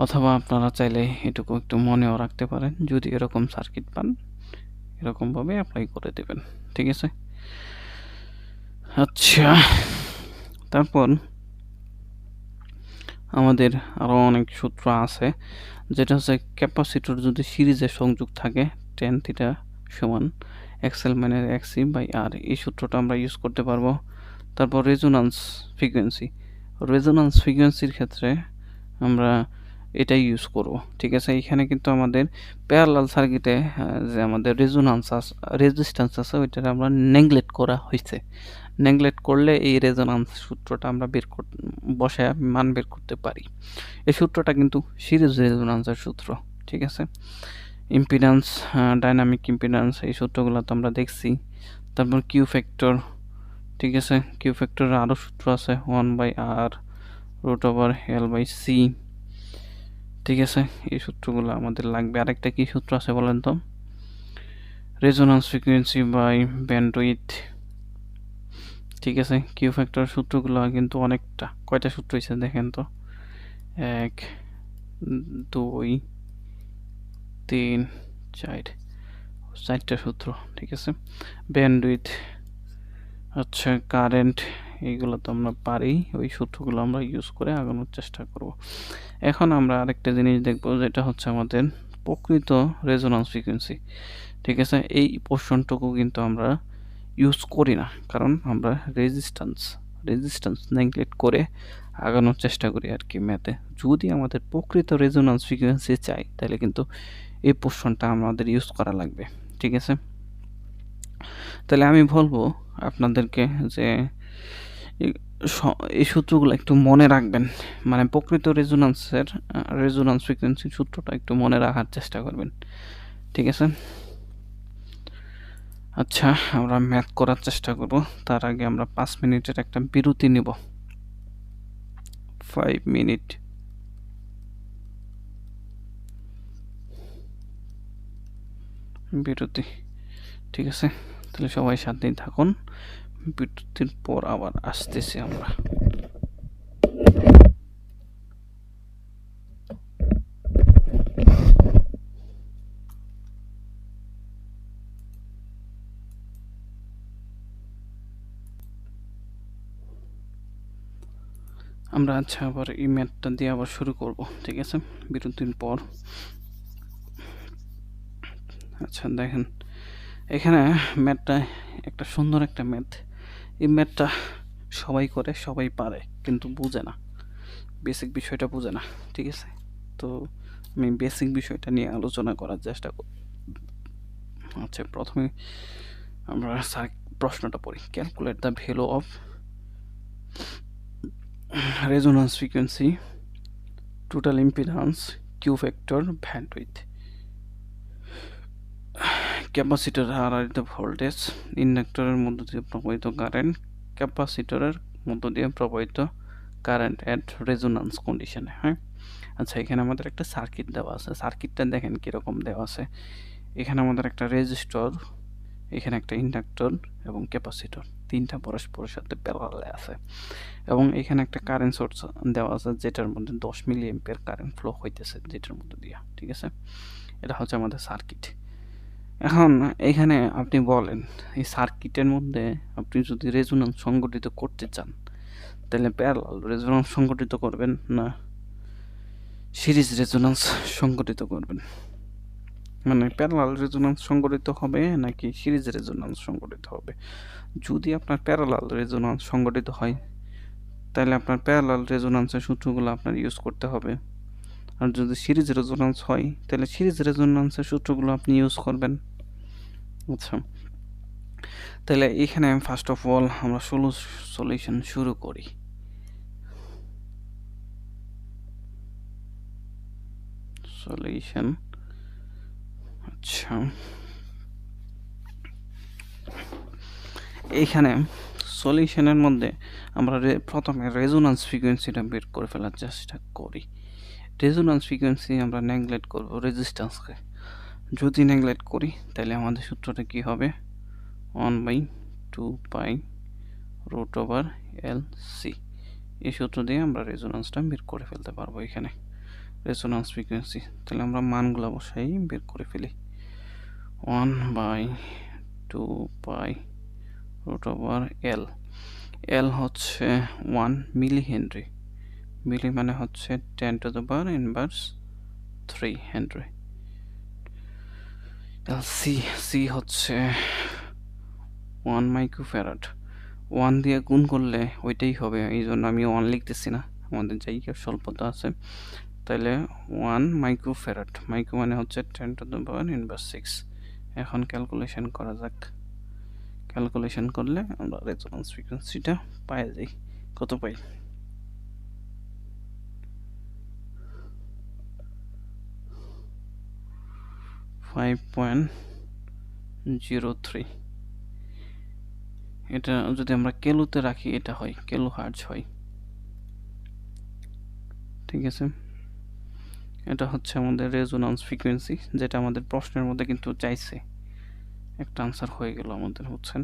অথবা আপনারা চাইলে এটুকু একটু মনেও রাখতে পারেন। যদি এরকম সার্কিট পান এরকমভাবে অ্যাপ্লাই করে দেবেন। ঠিক আছে, আচ্ছা তারপর আমাদের আরও অনেক সূত্র আছে, যেটা হচ্ছে ক্যাপাসিটর যদি সিরিজে সংযোগ থাকে tan থিটা সমান XL মাইনাস XC বাই আর, এই সূত্রটা আমরা ইউজ করতে পারবো। তারপর রেজোন্যান্স ফ্রিকোয়েন্সির ক্ষেত্রে আমরা এটাই ইউজ করব। ঠিক আছে, এখানে কিন্তু আমাদের প্যারালাল সার্কিটে যে আমাদের রেজিস্ট্যান্স আছে ওইটাকে আমরা নেগলেক্ট করা হয়েছে। নেগলেক্ট করলে এই রেজোন্যান্স সূত্রটা আমরা বসায় মান বের করতে পারি। এই সূত্রটা কিন্তু সিরিজ রেজোন্যান্সের সূত্র। ঠিক আছে, ইম্পিডেন্স, ডাইনামিক ইম্পিডেন্স, এই সূত্রগুলো তো আমরা দেখছি। তারপর কিউ ফ্যাক্টর। ঠিক আছে, কিউ ফ্যাক্টরের আরও সূত্র আছে 1/r√L/c। ঠিক আছে, এই সূত্রগুলো আমাদের লাগবে। আরেকটা কি সূত্র আছে বলেন তো? Resonance frequency by bandwidth. ঠিক আছে, কিউ ফ্যাক্টর সূত্রগুলো কিন্তু অনেকটা, কয়টা সূত্র হয়েছে দেখেন তো? 1 2 3 4, 4টা সূত্র। ঠিক আছে, ব্যান্ডউইথ, আচ্ছা কারেন্ট, এইগুলো তো আমরা পারি। ওই সূত্রগুলো আমরা ইউজ করে আগানোর চেষ্টা করব। এখন আমরা আরেকটা জিনিস দেখব, যেটা হচ্ছে আমাদের প্রকৃত রেজোন্যান্স ফ্রিকোয়েন্সি। ঠিক আছে, এই পোর্শনটুকু কিন্তু আমরা ইউজ করি না, কারণ আমরা রেজিস্ট্যান্স নেগলেক্ট করে আগানোর চেষ্টা করি আর কি ম্যাথে। যদি আমাদের প্রকৃত রেজোন্যান্স ফ্রিকোয়েন্সি চাই তাহলে কিন্তু এই পোর্শনটা আমাদের ইউজ করা লাগবে। ঠিক আছে, তাহলে আমি বলবো আপনাদেরকে যে এই সূত্রগুলো একটু মনে রাখবেন, মানে প্রকৃত রেজোন্যান্স ফ্রিকোয়েন্সির সূত্রটা একটু মনে রাখার চেষ্টা করবেন। ঠিক আছে, আচ্ছা আমরা ম্যাথ করার চেষ্টা করব। তার আগে আমরা 5 মিনিটের একটা বিরতি নিব। 5 মিনিট। বিরতি। ঠিক আছে, তাহলে সবাই সাথেই থাকুন, বিরতির পর আবার আসতেছি আমরা। আমরা আচ্ছা আবার এই ম্যাথটা দিয়ে আবার শুরু করব। ঠিক আছে, বিরতির পর। আচ্ছা দেখেন, এখানে ম্যাথটা একটা সুন্দর একটা ম্যাথ। এই ম্যাথটা সবাই করে, সবাই পারে, কিন্তু বুঝে না, বেসিক বিষয়টা বুঝে না। ঠিক আছে, তো আমি বেসিক বিষয়টা নিয়ে আলোচনা করার চেষ্টা করব। আচ্ছা, প্রথমে আমরা প্রশ্নটা পড়ি। Calculate the value of resonance frequency, total impedance, Q factor, bandwidth. Capacitor হারারিত ভোল্টেজ, ইন্ডাক্টরের মধ্য দিয়ে প্রবাহিত কারেন্ট, ক্যাপাসিটরের মধ্য দিয়ে প্রবাহিত কারেন্ট এট রেজোন্যান্স কন্ডিশনে। হ্যাঁ, আচ্ছা, এখানে আমাদের একটা সার্কিট দেওয়া আছে। সার্কিটটা দেখেন কীরকম দেওয়া আছে। এখানে আমাদের একটা রেজিস্টর, এখানে একটা ইন্ডাক্টর এবং ক্যাপাসিটর, তিনটা পরস্পরের সাথে প্যারালালে আছে এবং এখানে একটা কারেন্ট সোর্স দেওয়া আছে যেটার মধ্যে 10 মিলি অ্যাম্পিয়ার কারেন্ট ফ্লো হইতেছে যেটার মধ্যে দিয়ে। ঠিক আছে, এটা হচ্ছে আমাদের সার্কিট। এখন এখানে আপনি বলেন, এই সার্কিটের মধ্যে আপনি যদি রেজোন্যান্স সংগঠিত করতে চান তাহলে প্যারালাল রেজোন্যান্স সংগঠিত করবেন না সিরিজ রেজোন্যান্স সংগঠিত করবেন? মানে প্যারালাল রেজোন্যান্স সংগঠিত হবে নাকি সিরিজ রেজোন্যান্স সংগঠিত হবে? যদি আপনার প্যারালাল রেজোন্যান্স সংগঠিত হয় তাহলে আপনার প্যারালাল রেজোন্যান্সের সূত্রগুলো আপনার ইউজ করতে হবে। আর যদি সিরিজ রেজোন্যান্স হয় তাহলে সিরিজ রেজোন্যান্সের সূত্রগুলো আপনি ইউজ করবেন। আচ্ছা, তাহলে এখানে ফার্স্ট অফ অল আমরা সলিউশন শুরু করি। সলিউশন, আচ্ছা, এইখানে সলিউশনের মধ্যে আমরা প্রথমে রেজোন্যান্স ফ্রিকোয়েন্সিটা বের করে ফেলার চেষ্টা করি। রেজোন্যান্স ফ্রিকোয়েন্সি আমরা নেগলেক্ট করব রেজিস্ট্যান্সকে। যদি নেগলেক্ট করি তাহলে আমাদের সূত্রটা কি হবে? 1/2π√LC। এই সূত্র দিয়ে আমরা রেজোন্যান্সটা বের করে ফেলতে পারবো। এখানে রেজোন্যান্স ফ্রিকোয়েন্সি, তাহলে আমরা মানগুলো বসাই বের করে ফেলি। 1/2π√L। L হচ্ছে 1 মিলি হেনরি। মিলি মানে হচ্ছে 10⁻³ হেনরি। C হচ্ছে 1 মাইক্রোফ্যারাড। 1 দিয়ে গুণ করলে ওইটাই হবে, এই জন্য আমি 1 লিখতেছি না, আমাদের জায়গা স্বল্পতা আছে। তাহলে 1 মাইক্রোফ্যারাড, মাইক্রো মানে হচ্ছে 10⁻⁶। এখন ক্যালকুলেশন করা যাক। ক্যালকুলেশন করলে আমরা রেজোন্যান্স ফ্রিকোয়েন্সিটা পাই যাই। কত পাই? 5.03। এটা যদি আমরা কেলুতে রাখি এটা হয় কিলো হার্টজ হয়। ঠিক আছে, এটা হচ্ছে আমাদের রেজোন্যান্স ফ্রিকোয়েন্সি, যেটা আমাদের প্রশ্নের মধ্যে কিন্তু চাইছে। একটা আনসার হয়ে গেল আমাদের, বুঝছেন?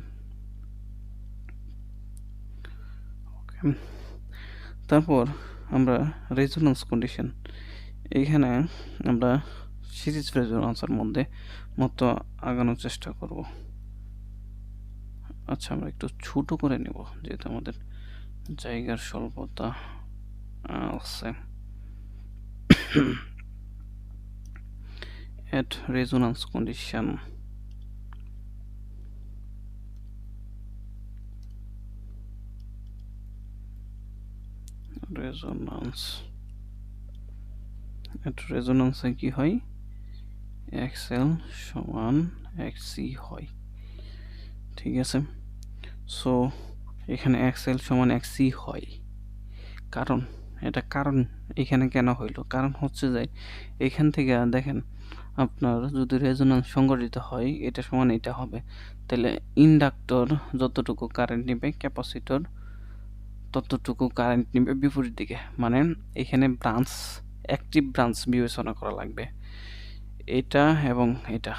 তারপর আমরা রেজোন্যান্স কন্ডিশন, এইখানে আমরা সিরিজ রেজোন্যান্সের মধ্যে মতো আগানোর চেষ্টা করব। আচ্ছা, আমরা একটু ছোট করে নেব যেহেতু আমাদের জায়গার স্বল্পতা আছে। at resonance condition, রেজোন্যান্সে কি হয়? XL সমান XC হয়। ঠিক আছে, সো এখানে XL সমান XC হয় কারণ এখানে কেন হইলো? কারণ হচ্ছে যে এখান থেকে দেখেন, আপনার যদি রেজোন্যান্স সংঘটিত হয় এটা সমান এটা হবে, তাহলে ইন্ডাক্টর যতটুকু কারেন্ট নেবে ক্যাপাসিটর ততটুকু কারেন্ট নেবে বিপরীত দিকে। মানে এখানে ব্রাঞ্চ, অ্যাক্টিভ ব্রাঞ্চ বিবেচনা করা লাগবে। এটা এবং এটা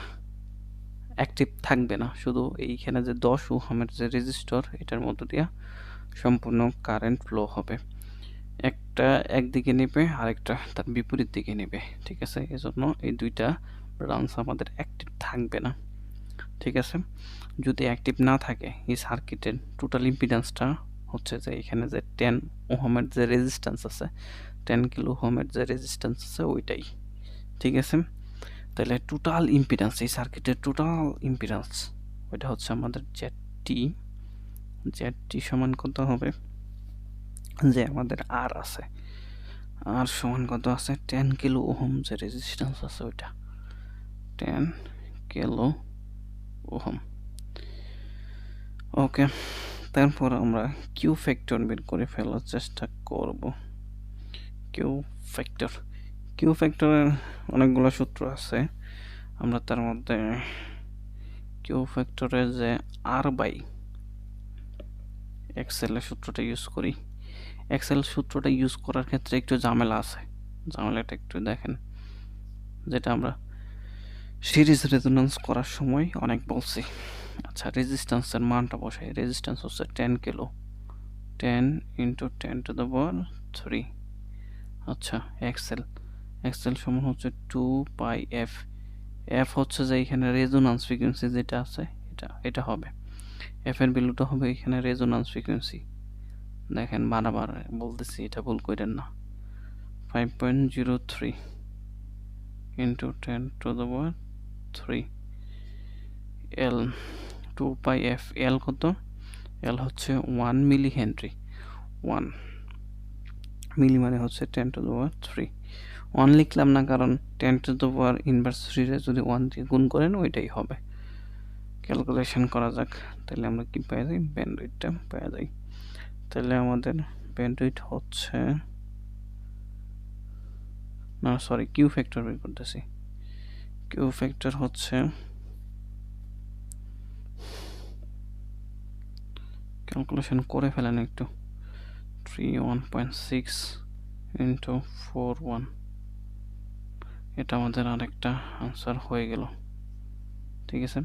অ্যাক্টিভ থাকবে না, শুধু এইখানে যে 10 ওহমের যে রেজিস্টর এটার মধ্য দিয়ে সম্পূর্ণ কারেন্ট ফ্লো হবে। একটা একদিকে নেবে আরেকটা তার বিপরীত দিকে নেবে। ঠিক আছে, এজন্য এই দুইটা ব্রাঞ্চ আমাদের অ্যাক্টিভ থাকবে না। ঠিক আছে, যদি অ্যাক্টিভ না থাকে এই সার্কিটের টোটাল ইম্পিডেন্সটা হচ্ছে যে এখানে যে 10 ওহমের যে রেজিস্ট্যান্স আছে, 10 কিলো ওহমের যে রেজিস্ট্যান্স আছে ওইটাই। ঠিক আছে, তাহলে টোটাল ইম্পিডেন্স, এই সার্কিটের টোটাল ইম্পিডেন্স ওইটা হচ্ছে আমাদের ZT সমান কত হবে? যে আমাদের আর আছে, আর সমান কত আছে? 10 কিলো ওহম যে রেজিস্ট্যান্স আছে ওইটা 10 কিলো ওহম। ওকে, তারপর আমরা কিউ ফ্যাক্টর বের করে ফেলার চেষ্টা করব। কিউ ফ্যাক্টরের অনেকগুলো সূত্র আছে, আমরা তার মধ্যে কিউ ফ্যাক্টরের যে আর বাই এক্সেলের সূত্রটা ইউজ করি। এক্সেল সূত্রটা ইউজ করার ক্ষেত্রে একটু ঝামেলা আছে, ঝামেলাটা একটু দেখেন, যেটা আমরা সিরিজ রেজোন্যান্স করার সময় অনেক বলছি। আচ্ছা, রেজিস্ট্যান্সের মানটা বসাই। রেজিস্ট্যান্স হচ্ছে 10 kilo, 10 into 10 to the power 3। আচ্ছা, এক্সেল সমান হচ্ছে 2 পাই এফ। এফ হচ্ছে যে এখানে রেজোন্যান্স ফ্রিকোয়েন্সি যেটা আছে এটা হবে, এফ এর ভ্যালুটা হবে এখানে রেজোন্যান্স ফ্রিকোয়েন্সি। দেখেন বারবার বলতেছি, এটা ভুল করেন না। 5.03 into 10 to the power 3 L 2 pi F. L কত? এল হচ্ছে 1 মিলি হেনরি। 1 মিলি মানে হচ্ছে 10 টু দ্য পাওয়ার 3। 1 লিখলাম না, কারণ 10 টু দ্য পাওয়ার ইনভার্স 3 রে যদি 1 দিয়ে গুণ করেন ওইটাই হবে। ক্যালকুলেশন করা যাক, তাহলে আমরা কি পেয়ে যাই? ব্যান্ডউইথটা পেয়ে যাই। তাহলে আমাদের ব্যান্ডউইথ হচ্ছে, না সরি, কিউ ফ্যাক্টর বের করতেছি। কিউ ফ্যাক্টর হচ্ছে, ক্যালকুলেশন করে ফেলেন একটু, 31.6 ইন্টু 41। এটা আমাদের আরেকটা আনসার হয়ে গেল। ঠিক আছে,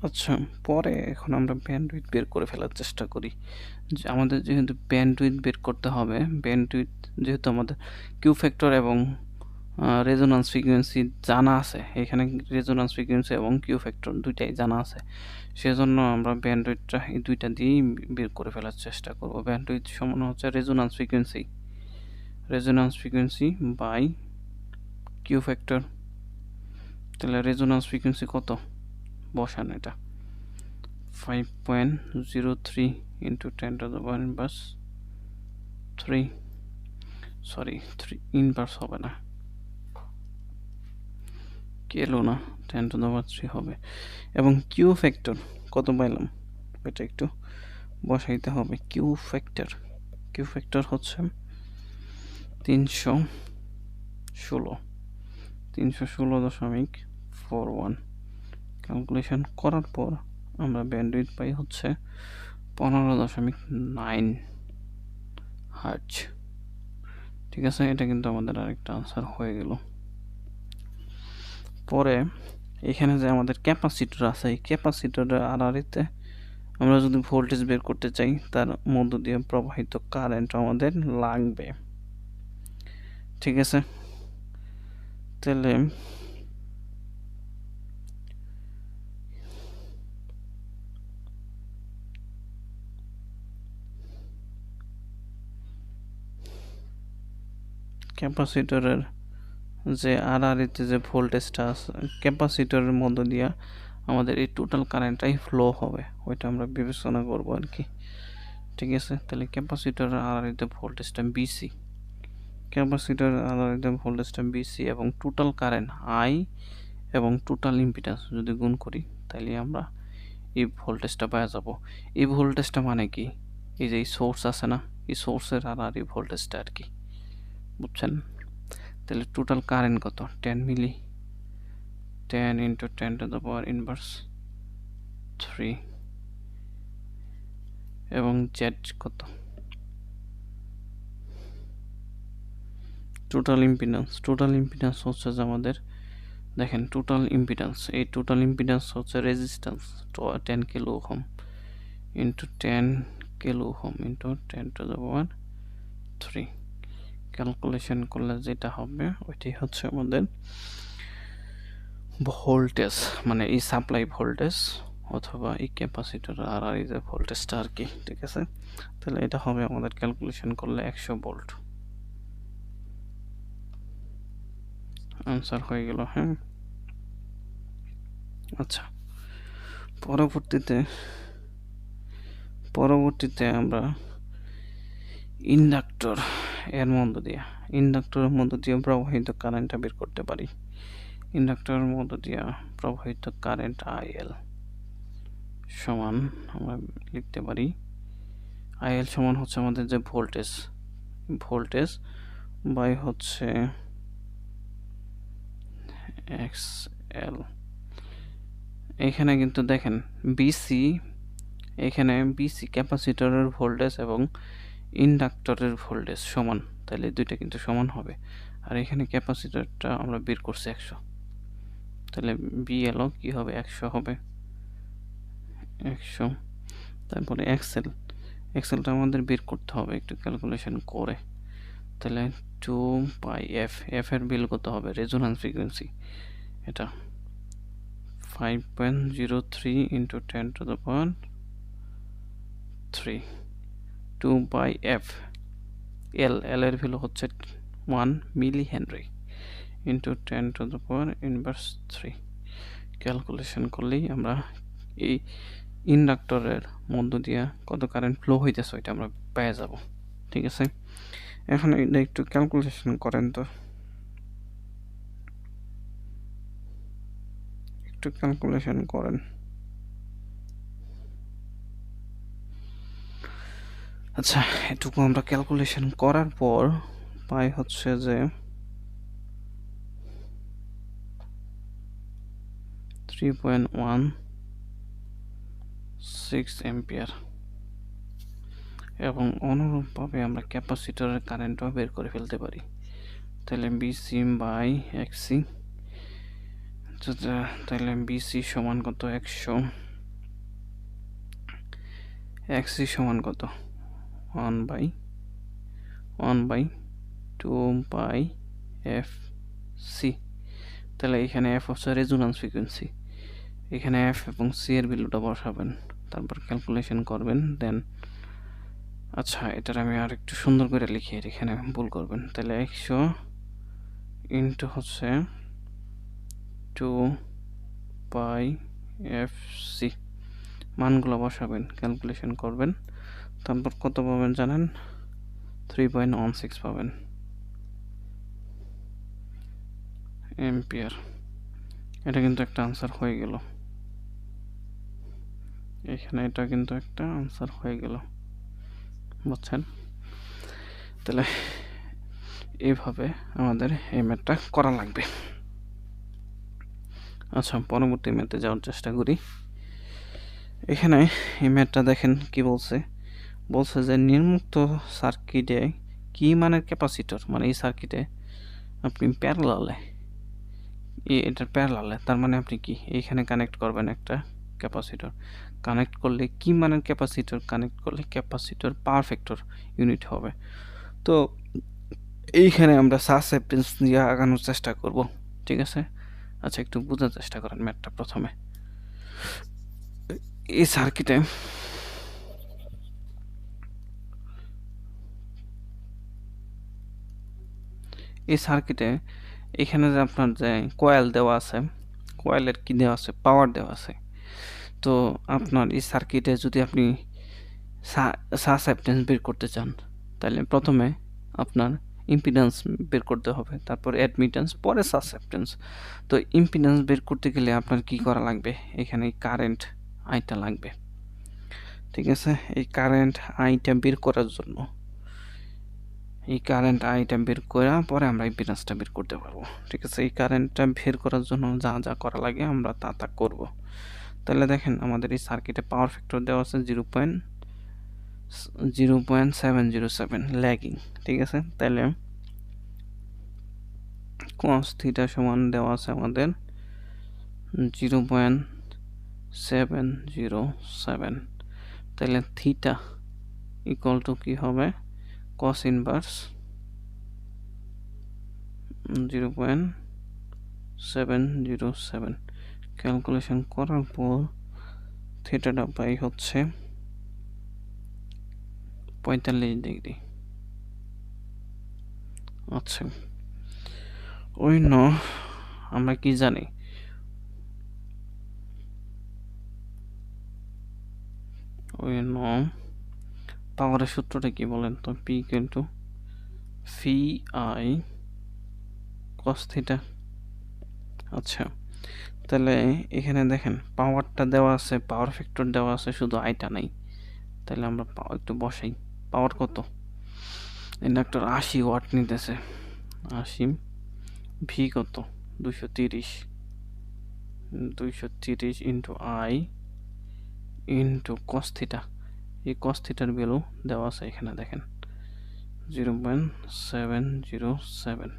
আচ্ছা পরে এখন আমরা ব্যান্ডউইথ বের করে ফেলার চেষ্টা করি। যে আমাদের যেহেতু ব্যান্ডউইথ বের করতে হবে, ব্যান্ডউইথ যেহেতু আমাদের কিউ ফ্যাক্টর এবং রেজোন্যান্স ফ্রিকোয়েন্সি জানা আছে, এখানে রেজোন্যান্স ফ্রিকোয়েন্সি এবং কিউ ফ্যাক্টর দুইটাই জানা আছে, সেজন্য আমরা ব্যান্ডউইথটা এই দুইটা দিয়েই বের করে ফেলার চেষ্টা করব। ব্যান্ডউইথ সমান হচ্ছে resonance frequency by Q factor. তাহলে রেজোন্যান্স ফ্রিকোয়েন্সি কত বসান, এটা 5.03 into 10 to the power inverse 3, sorry 3 inverse হবে না, কেলো না, 10 টু দ্য পাওয়ার 3 হবে। এবং কিউ ফ্যাক্টর কত পাইলাম এটা একটু বসাইতে হবে। কিউ ফ্যাক্টর হচ্ছে 316.41। ক্যালকুলেশন করার পর আমরা ব্যান্ডউইথ পাই হচ্ছে 15.9 হার্টজ। ঠিক আছে, এটা কিন্তু আমাদের আরেকটা আনসার হয়ে গেল। পরে এখানে যে আমাদের ক্যাপাসিটর আছে, এই ক্যাপাসিটরের আড়াআড়িতে আমরা যদি ভোল্টেজ বের করতে চাই, তার মধ্য দিয়ে প্রবাহিত কারেন্ট আমাদের লাগবে। ঠিক আছে, তাহলে ক্যাপাসিটরের যে আড়াআড়িতে যে ভোল্টেজটা আছে, ক্যাপাসিটরের মধ্য দিয়ে আমাদের এই টোটাল কারেন্টটাই ফ্লো হবে, ওইটা আমরা বিবেচনা করব আর কি। ঠিক আছে, তাহলে ক্যাপাসিটরের আড়াআড়িতে ভোল্টেজটা বিসি, এবং টোটাল কারেন্ট আই এবং টোটাল ইম্পিডেন্স যদি গুণ করি, তাহলে আমরা এই ভোল্টেজটা পাওয়া যাব। এই ভোল্টেজটা মানে কি? এই যে সোর্স আছে না, এই সোর্সের আড়াআড়ি ভোল্টেজটা আর কি, বুঝছেন? তাহলে টোটাল কারেন্ট কত? 10 মিলি, 10 into 10 to the power inverse 3, এবং জেড কত? টোটাল ইম্পিডেন্স হচ্ছে যে আমাদের, দেখেন টোটাল ইম্পিডেন্স, এই টোটাল ইম্পিডেন্স হচ্ছে resistance 10 kilo ohm into 10 kilo ohm into 10 to the power 3। Calculation করলে যেটা হবে ওইটাই হচ্ছে আমাদের ভোল্টেজ, মানে এই সাপ্লাই ভোল্টেজ অথবা এই ক্যাপাসিটর আর এই যে ভোল্টেজটা আর কি। ঠিক আছে, তাহলে এটা হবে আমাদের ক্যালকুলেশন করলে 100 ভোল্ট। আনসার হয়ে গেল। হ্যাঁ, আচ্ছা পরবর্তীতে আমরা ইন্ডাক্টরের মধ্য দিয়ে প্রবাহিত কারেন্টটা বের করতে পারি। ইন্ডাক্টরের মধ্য দিয়ে প্রবাহিত কারেন্ট আইএল সমান আমরা লিখতে পারি, আইএল সমান হচ্ছে আমাদের যে ভোল্টেজ বাই হচ্ছে এক্সএল। এখানে কিন্তু দেখেন বিসি, এখানে বিসি ক্যাপাসিটরের ভোল্টেজ এবং ইন্ডাক্টরের ভোল্টেজ সমান, তাহলে দুইটা কিন্তু সমান হবে। আর এখানে ক্যাপাসিটরটা আমরা বের করছি 100, তাহলে বিএলও কি হবে 100 হবে 100। তারপরে এক্সেলটা আমাদের বের করতে হবে একটু ক্যালকুলেশন করে। তাহলে 2 পাই এফ এর বিল কত হবে, রেজোন্যান্স ফ্রিকোয়েন্সি, এটা 5.03 into 10 to the power 3, 2 by F. L এর ভ্যালু হচ্ছে 1 milli henry into 10 to the power inverse 3। Calculation করলেই আমরা এই ইন্ডাক্টরের মধ্য দিয়ে কত কারেন্ট ফ্লো হইতেছে ওইটা আমরা পেয়ে যাব। ঠিক আছে, এখন এটা একটু ক্যালকুলেশন করেন তো, একটু ক্যালকুলেশন করেন। আচ্ছা, এটুকু আমরা ক্যালকুলেশন করার পর পাই হচ্ছে যে 3.16 এম্পিয়ার, এবং অনুরূপভাবে আমরা ক্যাপাসিটরের কারেন্টও বের করে ফেলতে পারি। তাহলে বিসি বাই এক্সি, তাহলে বিসি সমান কত 100, এক্সি সমান কত 1 বাই 2 বাই এফ সি। তাহলে এখানে এফ হচ্ছে রেজোন্যান্স ফ্রিকোয়েন্সি, এখানে এফ এবং সি এর ভ্যালুটা বসাবেন, তারপর ক্যালকুলেশন করবেন দেন। আচ্ছা, এটার আমি আর একটু সুন্দর করে লিখি, এখানে ভুল করবেন। তাহলে 100 ইন্টু হচ্ছে 2 বাই এফ সি, মানগুলো বসাবেন, ক্যালকুলেশন করবেন, তারপর কত পাবেন জানেন, 3.16 পাবেন এম্পিয়ার। এটা কিন্তু একটা আনসার হয়ে গেল, এখানে এটা কিন্তু একটা আনসার হয়ে গেল, বুঝছেন? তাহলে এইভাবে আমাদের এই ম্যাথটা করা লাগবে। আচ্ছা, পরবর্তী ম্যাথে যাওয়ার চেষ্টা করি। এখানে এই ম্যাথটা দেখেন কি বলছে, বলছে যে নিম্নোক্ত সার্কিটে কি মানের ক্যাপাসিটর, মানে এই সার্কিটে আপনি প্যারালালে, এটার প্যারালালে, তার মানে আপনি কি এইখানে কানেক্ট করবেন একটা ক্যাপাসিটর, কানেক্ট করলে কি মানের ক্যাপাসিটর কানেক্ট করলে ক্যাপাসিটর পাওয়ার ফ্যাক্টর ইউনিট হবে। তো এইখানে আমরা সাসেপ্টেন্স দিয়ে আগানোর চেষ্টা করব, ঠিক আছে? আচ্ছা, একটু বোঝার চেষ্টা করেন ম্যাথটা। প্রথমে এই সার্কিটে এখানে যে আপনার যে কয়েল দেওয়া আছে, কয়েলের কি দেওয়া আছে, পাওয়ার দেওয়া আছে। তো আপনার এই সার্কিটে যদি আপনি সাসেপ্টেন্স বের করতে চান, তাহলে প্রথমে আপনার ইম্পিডেন্স বের করতে হবে, তারপর অ্যাডমিটেন্স, পরে সাসেপ্টেন্স। তো ইম্পিডেন্স বের করতে গেলে আপনার কি করা লাগবে, এখানে কারেন্ট আইটা লাগবে, ঠিক আছে? এই কারেন্ট আইটা বের করার জন্য, এই কারেন্ট আইটা বের করার পরে আমরা ইম্পিডেন্সটা বের করতে পারবো, ঠিক আছে? এই কারেন্টটা বের করার জন্য যা যা করা লাগে আমরা তা করব। তাহলে দেখেন আমাদের এই সার্কিটে পাওয়ার ফ্যাক্টর দেওয়া আছে 0.707 ল্যাগিং, ঠিক আছে? তাহলে cos থিটা সমান দেওয়া আছে আমাদের 0.707, তাহলে থিটা ইকুয়াল টু কি হবে, cos ইনভার্স 0.707। ক্যালকুলেশন করার পর থিটাটা পাই হচ্ছে 45 ডিগ্রি। আচ্ছা, আমরা কি জানি, পাওয়ারের সূত্রটা কি বলেন তো, P equal to V I cos theta. আচ্ছা, তাহলে এখানে দেখেন পাওয়ারটা দেওয়া আছে, পাওয়ার ফ্যাক্টর দেওয়া আছে, শুধু আইটা নাই। তাহলে আমরা একটু বসাই, পাওয়ার কত, ইন্ডাক্টর 80 ওয়াট নিতেছে, 80, ভি কত 230, 230 into I into cos theta. এই কস থিটার ভ্যালু দেওয়া আছে এখানে দেখেন 0.707।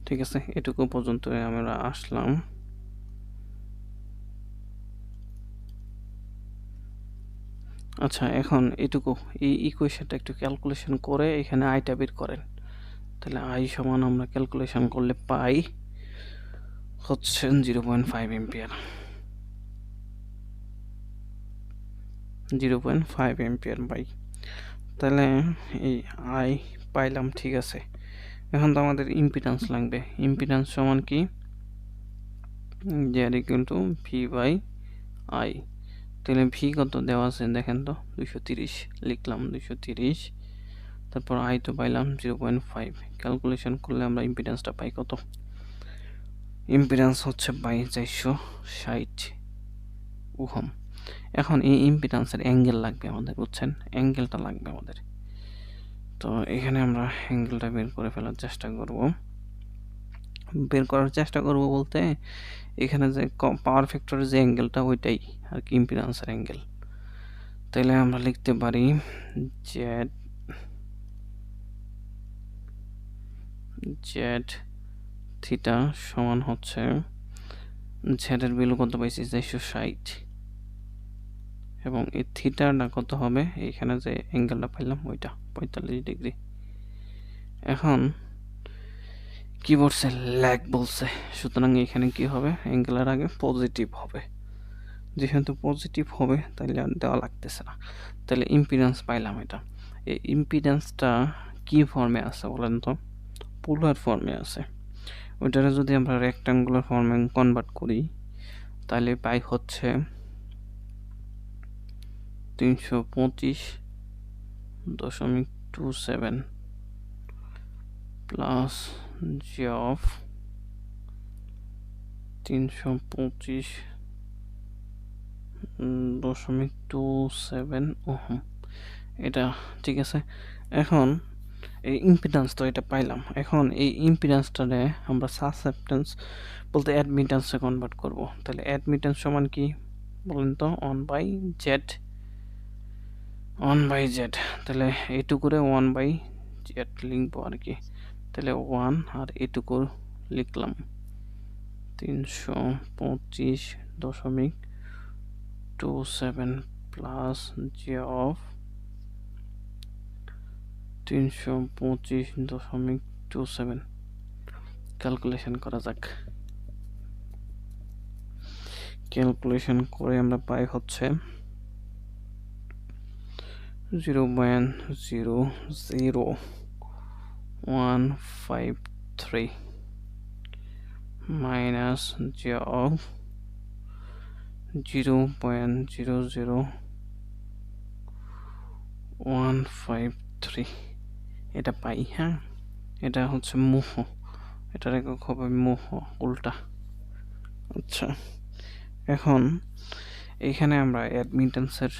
ঠিক আছে, এটুকু পর্যন্ত আমরা আসলাম। আচ্ছা, এখন এটুকু এই ইকুয়েশনটা একটু ক্যালকুলেশন করে এখানে আইটা বের করেন। তাহলে আই সমান আমরা ক্যালকুলেশন করলে পাই হচ্ছে 0.5 এম্পিয়ার, 0.5 এম্পিয়ার বাই। তাহলে এই আই পাইলাম, ঠিক আছে। এখন তো আমাদের ইম্পিডেন্স লাগবে। ইম্পিডেন্স সমান কি, Z equal to V by I. তাহলে ভি কত দেওয়া আছে দেখেন তো 230 লিখলাম, 230। তারপর আই তো পাইলাম 0.5। ক্যালকুলেশন করলে আমরা ইম্পিডেন্সটা পাই কত, ইম্পিডেন্স হচ্ছে বাই 460 ওহম। এখন এই ইম্পিডেন্সের অ্যাঙ্গেল লাগবে আমাদের, বুঝছেন, অ্যাঙ্গেলটা লাগবে আমাদের। তো এখানে আমরা অ্যাঙ্গেলটা বের করে ফেলার চেষ্টা করব। বের করার চেষ্টা করব বলতে এখানে যে পাওয়ার ফ্যাক্টরের যে অ্যাঙ্গেলটা ওইটাই আর কি ইম্পিডেন্সের অ্যাঙ্গেল। তাহলে আমরা লিখতে পারি জেড জেড থিটা সমান হচ্ছে জেডের ভ্যালু কত পাইছি 460, এবং এই থিটাটা কত হবে, এইখানে যে অ্যাঙ্গেলটা পাইলাম ওইটা 45 ডিগ্রি। এখন কি বলছে, ল্যাগ বলছে, সুতরাং এখানে কি হবে, অ্যাঙ্গেলের আগে পজিটিভ হবে। যেহেতু পজিটিভ হবে তাহলে আর দেওয়া লাগতেছে না। তাহলে ইম্পিডেন্স পাইলাম এটা। এই ইম্পিডেন্সটা কি ফর্মে আছে বলেন তো, পোলার ফর্মে আছে। ওইটারে যদি আমরা রেক্ট্যাঙ্গুলার ফর্মে কনভার্ট করি তাহলে পাই হচ্ছে 325.27 প্লাস জি অফ 325.27 ওহম। এটা ঠিক আছে। এখন এই ইম্পিডেন্স তো এটা পাইলাম। এখন এই ইম্পিডেন্সটারে আমরা সাসেপ্টেন্স বলতে অ্যাডমিটেন্সে কনভার্ট করব। তাহলে অ্যাডমিটেন্স সমান কি বলেন তো, 1/z, 1/z। তাহলে এইটুকুরে 1/z লিখবো আর কি। তাহলে 1 আর এইটুকু লিখলাম 325.27 প্লাস জি অফ 325.27। ক্যালকুলেশন করা যাক। ক্যালকুলেশন করে আমরা পাই হচ্ছে 0.00153 মাইনাস জি অফ 0.00153 এটা পাই। হ্যাঁ, এটা হচ্ছে মোহ, এটার একক হবে মোহ, উল্টা। আচ্ছা, এখন এখানে আমরা অ্যাডমিটেন্সের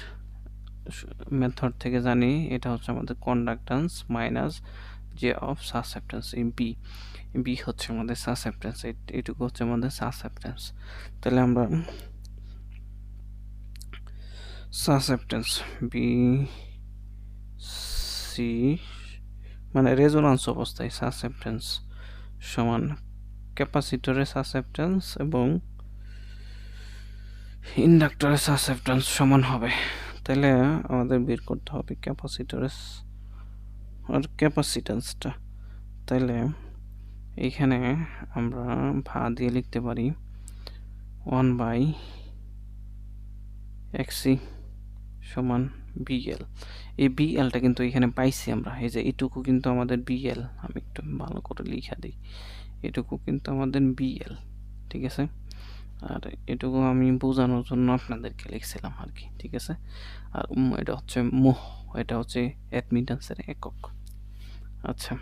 মেথড থেকে জানি এটা হচ্ছে আমাদের conductance minus J of susceptance. এই বি হচ্ছে আমাদের সাসেপ্টেন্স, এইটুকু হচ্ছে আমাদের সাসেপ্টেন্স। তাহলে আমরা সাসেপ্টেন্স বি সি মানে রেজোন্যান্স অবস্থায় সাসেপ্টেন্স সমান ক্যাপাসিটরের সাসেপ্টেন্স এবং ইন্ডাক্টরের সাসেপ্টেন্স সমান হবে। তাহলে আমাদের বের করতে হবে ক্যাপাসিটরের আর ক্যাপাসিটেন্সটা। তাহলে এইখানে আমরা ভা দিয়ে লিখতে পারি 1/xc সমান বিএল। এই বিএলটা কিন্তু এখানে পাইছি আমরা, এই যে এটুকু কিন্তু আমাদের বিএল। আমি একটু ভালো করে লিখা দিই, এটুকু কিন্তু আমাদের বিএল, ঠিক আছে। আর এটুকু আমি বোঝানোর জন্য আপনাদেরকে লিখছিলাম আর কি, ঠিক আছে। আর এটা হচ্ছে মোহ, এটা হচ্ছে অ্যাডমিটেন্সের একক। আচ্ছা,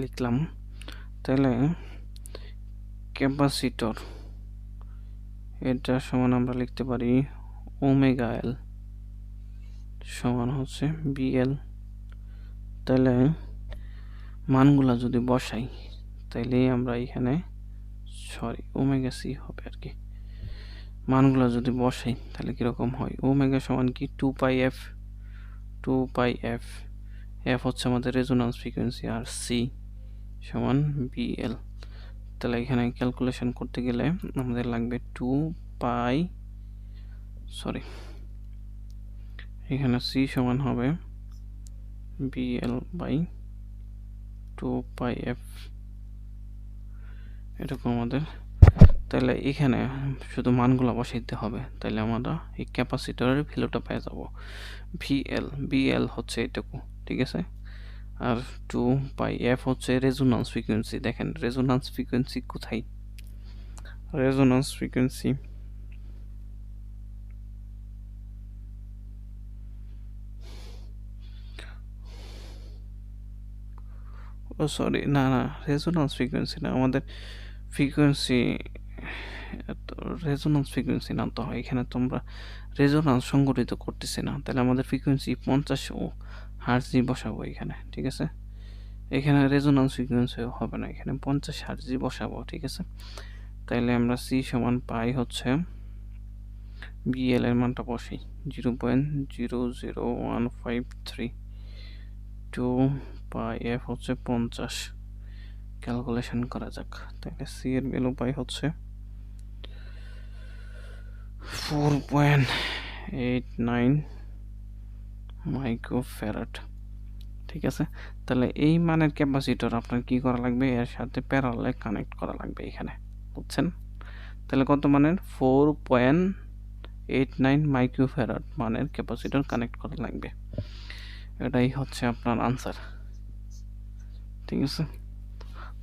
লিখলাম। তাহলে ক্যাপাসিটর এটা সমান আমরা লিখতে পারি ওমেগা এল সমান হচ্ছে বিএল। তাহলে মানগুলা যদি বসাই তাইলে আমরা এখানে ওমেগা সি হবে আর কি। মানগুলা যদি বসাই তাহলে কিরকম হয়, ওমেগা সমান কি 2 পাই এফ এফ হচ্ছে আমাদের রেজোন্যান্স ফ্রিকোয়েন্সি আর সি সমান বিএল। তাহলে এখানে ক্যালকুলেশন করতে গেলে আমাদের লাগবে এখানে সি সমান হবে বিএল বাই 2 পাই এফ এরকম আমাদের। তাহলে এখানে শুধু মানগুলো বসাইতে হবে, তাহলে আমরা এই ক্যাপাসিটরের ভ্যালুটা পেয়ে যাব বিএল হচ্ছে এটুকু, ঠিক আছে। আর 2 পাই এফ হচ্ছে রেজোন্যান্স ফ্রিকোয়েন্সি। দেখেন রেজোন্যান্স ফ্রিকোয়েন্সি কোথায়, রেজোন্যান্স ফ্রিকোয়েন্সি না রেজোন্যান্স ফ্রিকোয়েন্সি না, আমাদের ফ্রিকোয়েন্সি রেজোন্যান্স ফ্রিকোয়েন্সি না তো, এখানে তোমরা রেজোন্যান্স সংগঠিত করতেছি না, তাহলে আমাদের ফ্রিকোয়েন্সি 50 হার্টজি বসাবো এখানে, ঠিক আছে। এখানে রেজোন্যান্স ফ্রিকোয়েন্সি হবে না, এখানে 50 হার্টজি বসাবো, ঠিক আছে। তাইলে আমরা সি সমান পাই হচ্ছে বিএল এর মানটা বসাই 0.00153, 2 পাই এফ হচ্ছে 50, ক্যালকুলেশন করা যাক। তাহলে সি এর ভ্যালু পাই হচ্ছে 4.89 মাইক্রোফ্যারাড, ঠিক আছে। তাহলে এই মানের ক্যাপাসিটর আপনার কি করা লাগবে, এর সাথে প্যারালালে কানেক্ট করা লাগবে এখানে, বুঝছেন। তাহলে কত মানের 4.89 মাইক্রোফ্যারাড মানের ক্যাপাসিটর কানেক্ট করা লাগবে, এটাই হচ্ছে আপনার আনসার, ঠিক আছে।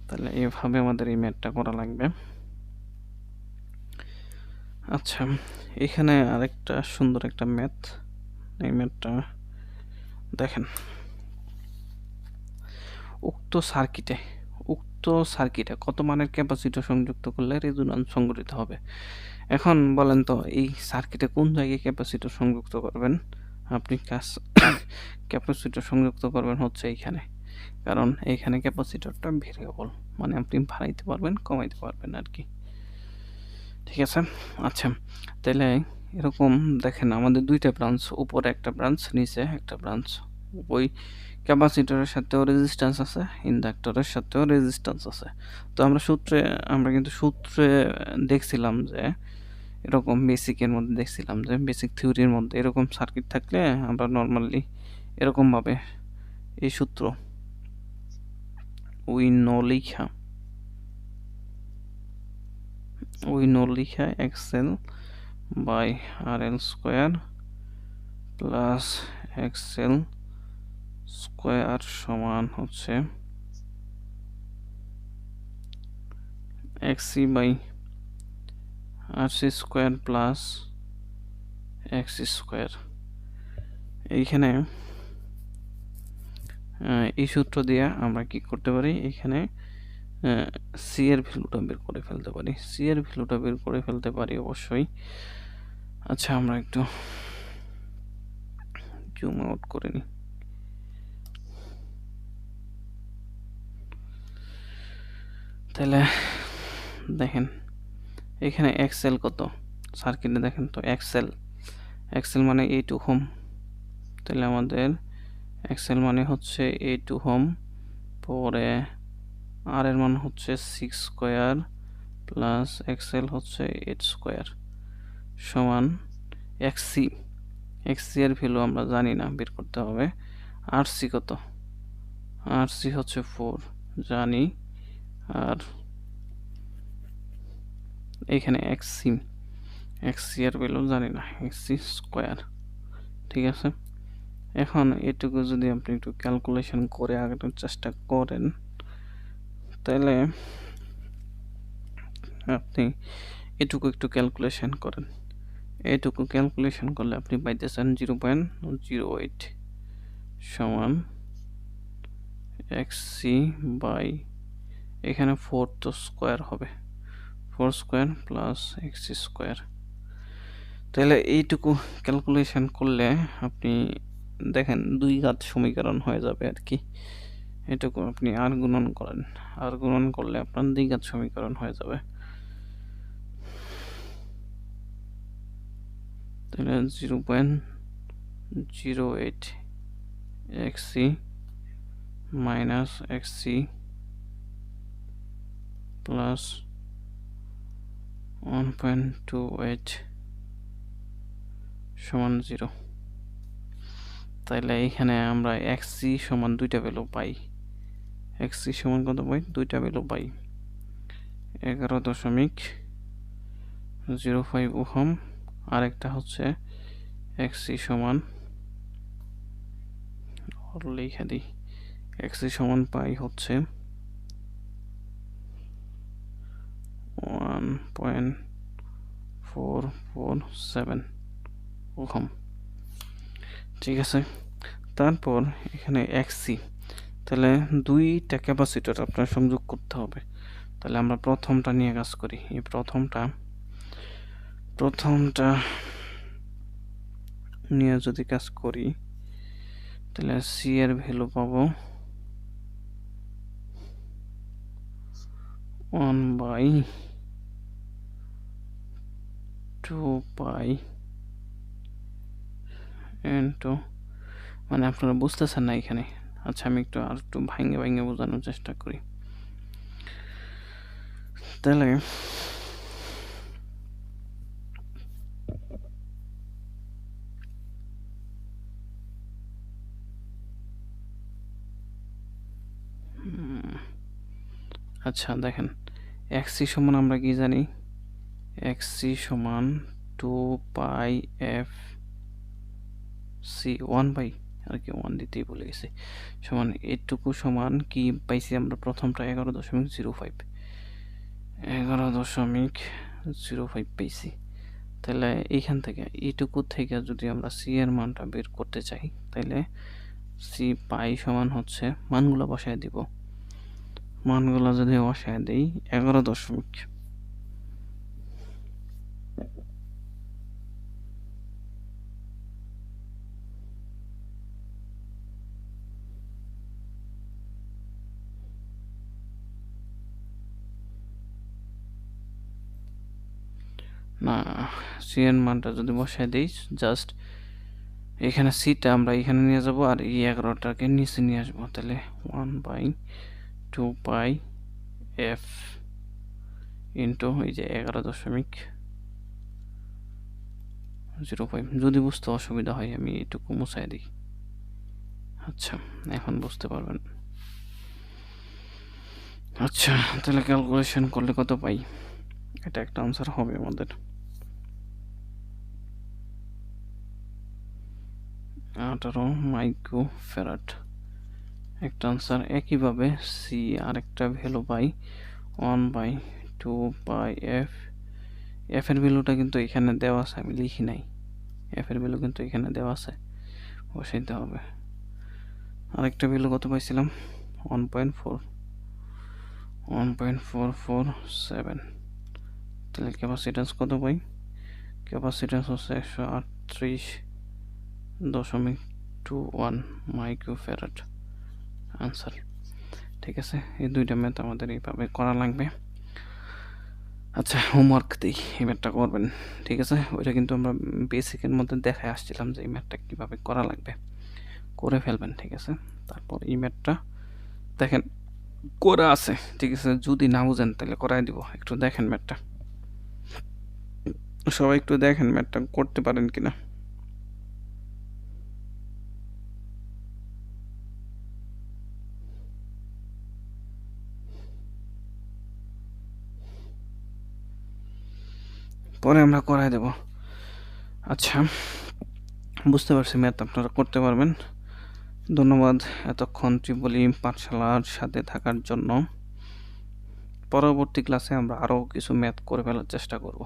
তাহলে এইভাবে আমাদের এই ম্যাথটা করা লাগবে। আচ্ছা, এখানে আরেকটা সুন্দর একটা ম্যাথ, এই ম্যাথটা দেখেন। উক্ত সার্কিটে কত মানের ক্যাপাসিটর সংযুক্ত করলে রেজোন্যান্স সংঘটিত হবে। এখন বলেন তো এই সার্কিটে কোন জায়গায় ক্যাপাসিটর সংযুক্ত করবেন আপনি, ক্যাপাসিটর সংযুক্ত করবেন হচ্ছে এইখানে, কারণ এইখানে ক্যাপাসিটরটা ভেরিয়েবল, মানে আপনি বাড়াইতে পারবেন কমাইতে পারবেন আর কি, ঠিক আছে। আচ্ছা, তাহলে এরকম দেখেন আমাদের দুইটা ব্রাঞ্চ, উপরে একটা ব্রাঞ্চ নিচে একটা ব্রাঞ্চ, ওই ক্যাপাসিটরের সাথেও রেজিস্ট্যান্স আছে, ইন্ডাক্টরের সাথেও রেজিস্ট্যান্স আছে। তো আমরা কিন্তু সূত্রে দেখছিলাম যে এরকম বেসিকের মধ্যে দেখছিলাম যে বেসিক থিওরির মধ্যে এরকম সার্কিট থাকলে আমরা নর্মালি এরকমভাবে এই সূত্র উই নো লিখা X L by R L square plus X L square সমান হচ্ছে X C by R C square plus X square. এইখানে এই সূত্র দিয়ে আমরা কি করতে পারি, এখানে সি এর ভ্যালুটা বের করে ফেলতে পারি অবশ্যই। আচ্ছা, আমরা একটু জুম আউট করে নিই। তাহলে দেখেন এখানে এক্সএল কত সার্কিটে, দেখেন তো এক্সএল মানে A2 হোম, তাহলে আমাদের এক্সএল মানে হচ্ছে A2 হোম, পরে আর এর মান হচ্ছে 6 স্কোয়ার প্লাস এক্সএল হচ্ছে 8 স্কোয়ার সমান এক্সসি এর ভ্যালু আমরা জানি না, বের করতে হবে। আরসি কত, আরসি হচ্ছে 4 জানি, আর এখানে এক্সসি এর ভ্যালু জানি না, এক্সসি স্কোয়ার, ঠিক আছে। এখন এটুকু যদি আপনি একটু ক্যালকুলেশন করে আগানোর চেষ্টা করেন, তাহলে আপনি এটুকু একটু ক্যালকুলেশন করেন, এটুকু ক্যালকুলেশন করলে আপনি পাইতেছেন 0.08 সমান এক্সসি বাই এখানে 4 তো স্কোয়ার হবে, 4 স্কোয়ার প্লাস এক্স স্কোয়ার। তাহলে এইটুকু ক্যালকুলেশন করলে আপনি দেখেন 2 ঘাত সমীকরণ হয়ে যাবে আর কি। এটুকু আপনি আর গুণন করেন, আর গুণন করলে আপনার 2 ঘাত সমীকরণ হয়ে যাবে। তাহলে 0.08 xc মাইনাস xc প্লাস 1.28 সমান 0। তাহলে এখানে আমরা xc সমান দুইটা ভ্যালু পাই। xc সমান কত পাই? দুইটা ভ্যালু পাই, 11.05 ওহম। আর একটা হচ্ছে xc সমান, লিখে দিই, xc সমান পাই হচ্ছে 1.447 ওহম। ঠিক আছে, তারপর এখানে xc, তাহলে দুইটা ক্যাপাসিটর আপনার সংযোগ করতে হবে। তাহলে আমরা প্রথমটা নিয়ে কাজ করি। এই প্রথমটা নিয়ে যদি কাজ করি তাহলে সি এর ভ্যালু পাবো 1/2 পাই ইন্টু, মানে আপনারা বুঝতেছেন না এখানে। আচ্ছা, আমি আর একটু ভাঙে বোঝানোর চেষ্টা করি। তাহলে আচ্ছা দেখেন, xc সমান আমরা কি জানি? xc সমান 2 পাই এফ সি, 1 বাই, আর কি 1 দিতেই ভুলে গেছি, সমান এটুকু সমান কি পাইছি আমরা? প্রথমটা 11.05 পাইছি। তাহলে এইখান থেকে এইটুকু থেকে যদি আমরা সি এর মানটা বের করতে চাই, তাহলে সি পাই সমান হচ্ছে, মানগুলো বসায় দিব, মানগুলো যদি বসায় দেই 11. না, সি এর মানটা যদি বসায় দেই, জাস্ট এখানে সিটা আমরা এখানে নিয়ে যাব আর এই 11টাকে নিচে নিয়ে আসবো। তাহলে 1/2 পাই এফ ইন্টু এই যে 11.05। যদি বুঝতে অসুবিধা হয় আমি এটুকু মুছাই দিই। আচ্ছা, এখন বুঝতে পারবেন। আচ্ছা, তাহলে ক্যালকুলেশন করলে কত পাই? এটা একটা আনসার হবে আমাদের, 18 মাইক্রো ফ্যারাড একটা আনসার। একইভাবে সি আরেকটা ভ্যালু পাই 1/2 পাই এফ। এফ এর ভ্যালুটা কিন্তু এখানে দেওয়া আছে, আমি লিখি নাই। এফ এর ভ্যালু কিন্তু এখানে দেওয়া আছে, বসাইতে হবে। আরেকটা ভ্যালু কত পাইছিলাম? 1.447। তাহলে ক্যাপাসিট্যান্স কত পাই? ক্যাপাসিট্যান্স হচ্ছে 138.21 মাইক্রো ফ্যারাড আনসার। ঠিক আছে, এই দুইটা ম্যাথ আমাদের এইভাবে করা লাগবে। আচ্ছা, হোমওয়ার্ক দিই, এই ম্যাথটা করবেন। ঠিক আছে, ওইটা কিন্তু আমরা বেসিকের মধ্যে দেখায় আসছিলাম যে এই ম্যাথটা কীভাবে করা লাগবে, করে ফেলবেন। ঠিক আছে, তারপর এই ম্যাথটা দেখেন করা আছে। ঠিক আছে, যদি না বুঝেন তাহলে করাই দিব। একটু দেখেন ম্যাথটা, সবাই একটু দেখেন ম্যাথটা করতে পারেন কিনা। পরে আমরা করাই দেব। আচ্ছা, বুঝতে পারছি ম্যাথ আপনারা করতে পারবেন। ধন্যবাদ এতক্ষণ ত্রিপলি পাঠশালার সাথে থাকার জন্য। পরবর্তী ক্লাসে আমরা আরও কিছু ম্যাথ করে ফেলার চেষ্টা করব।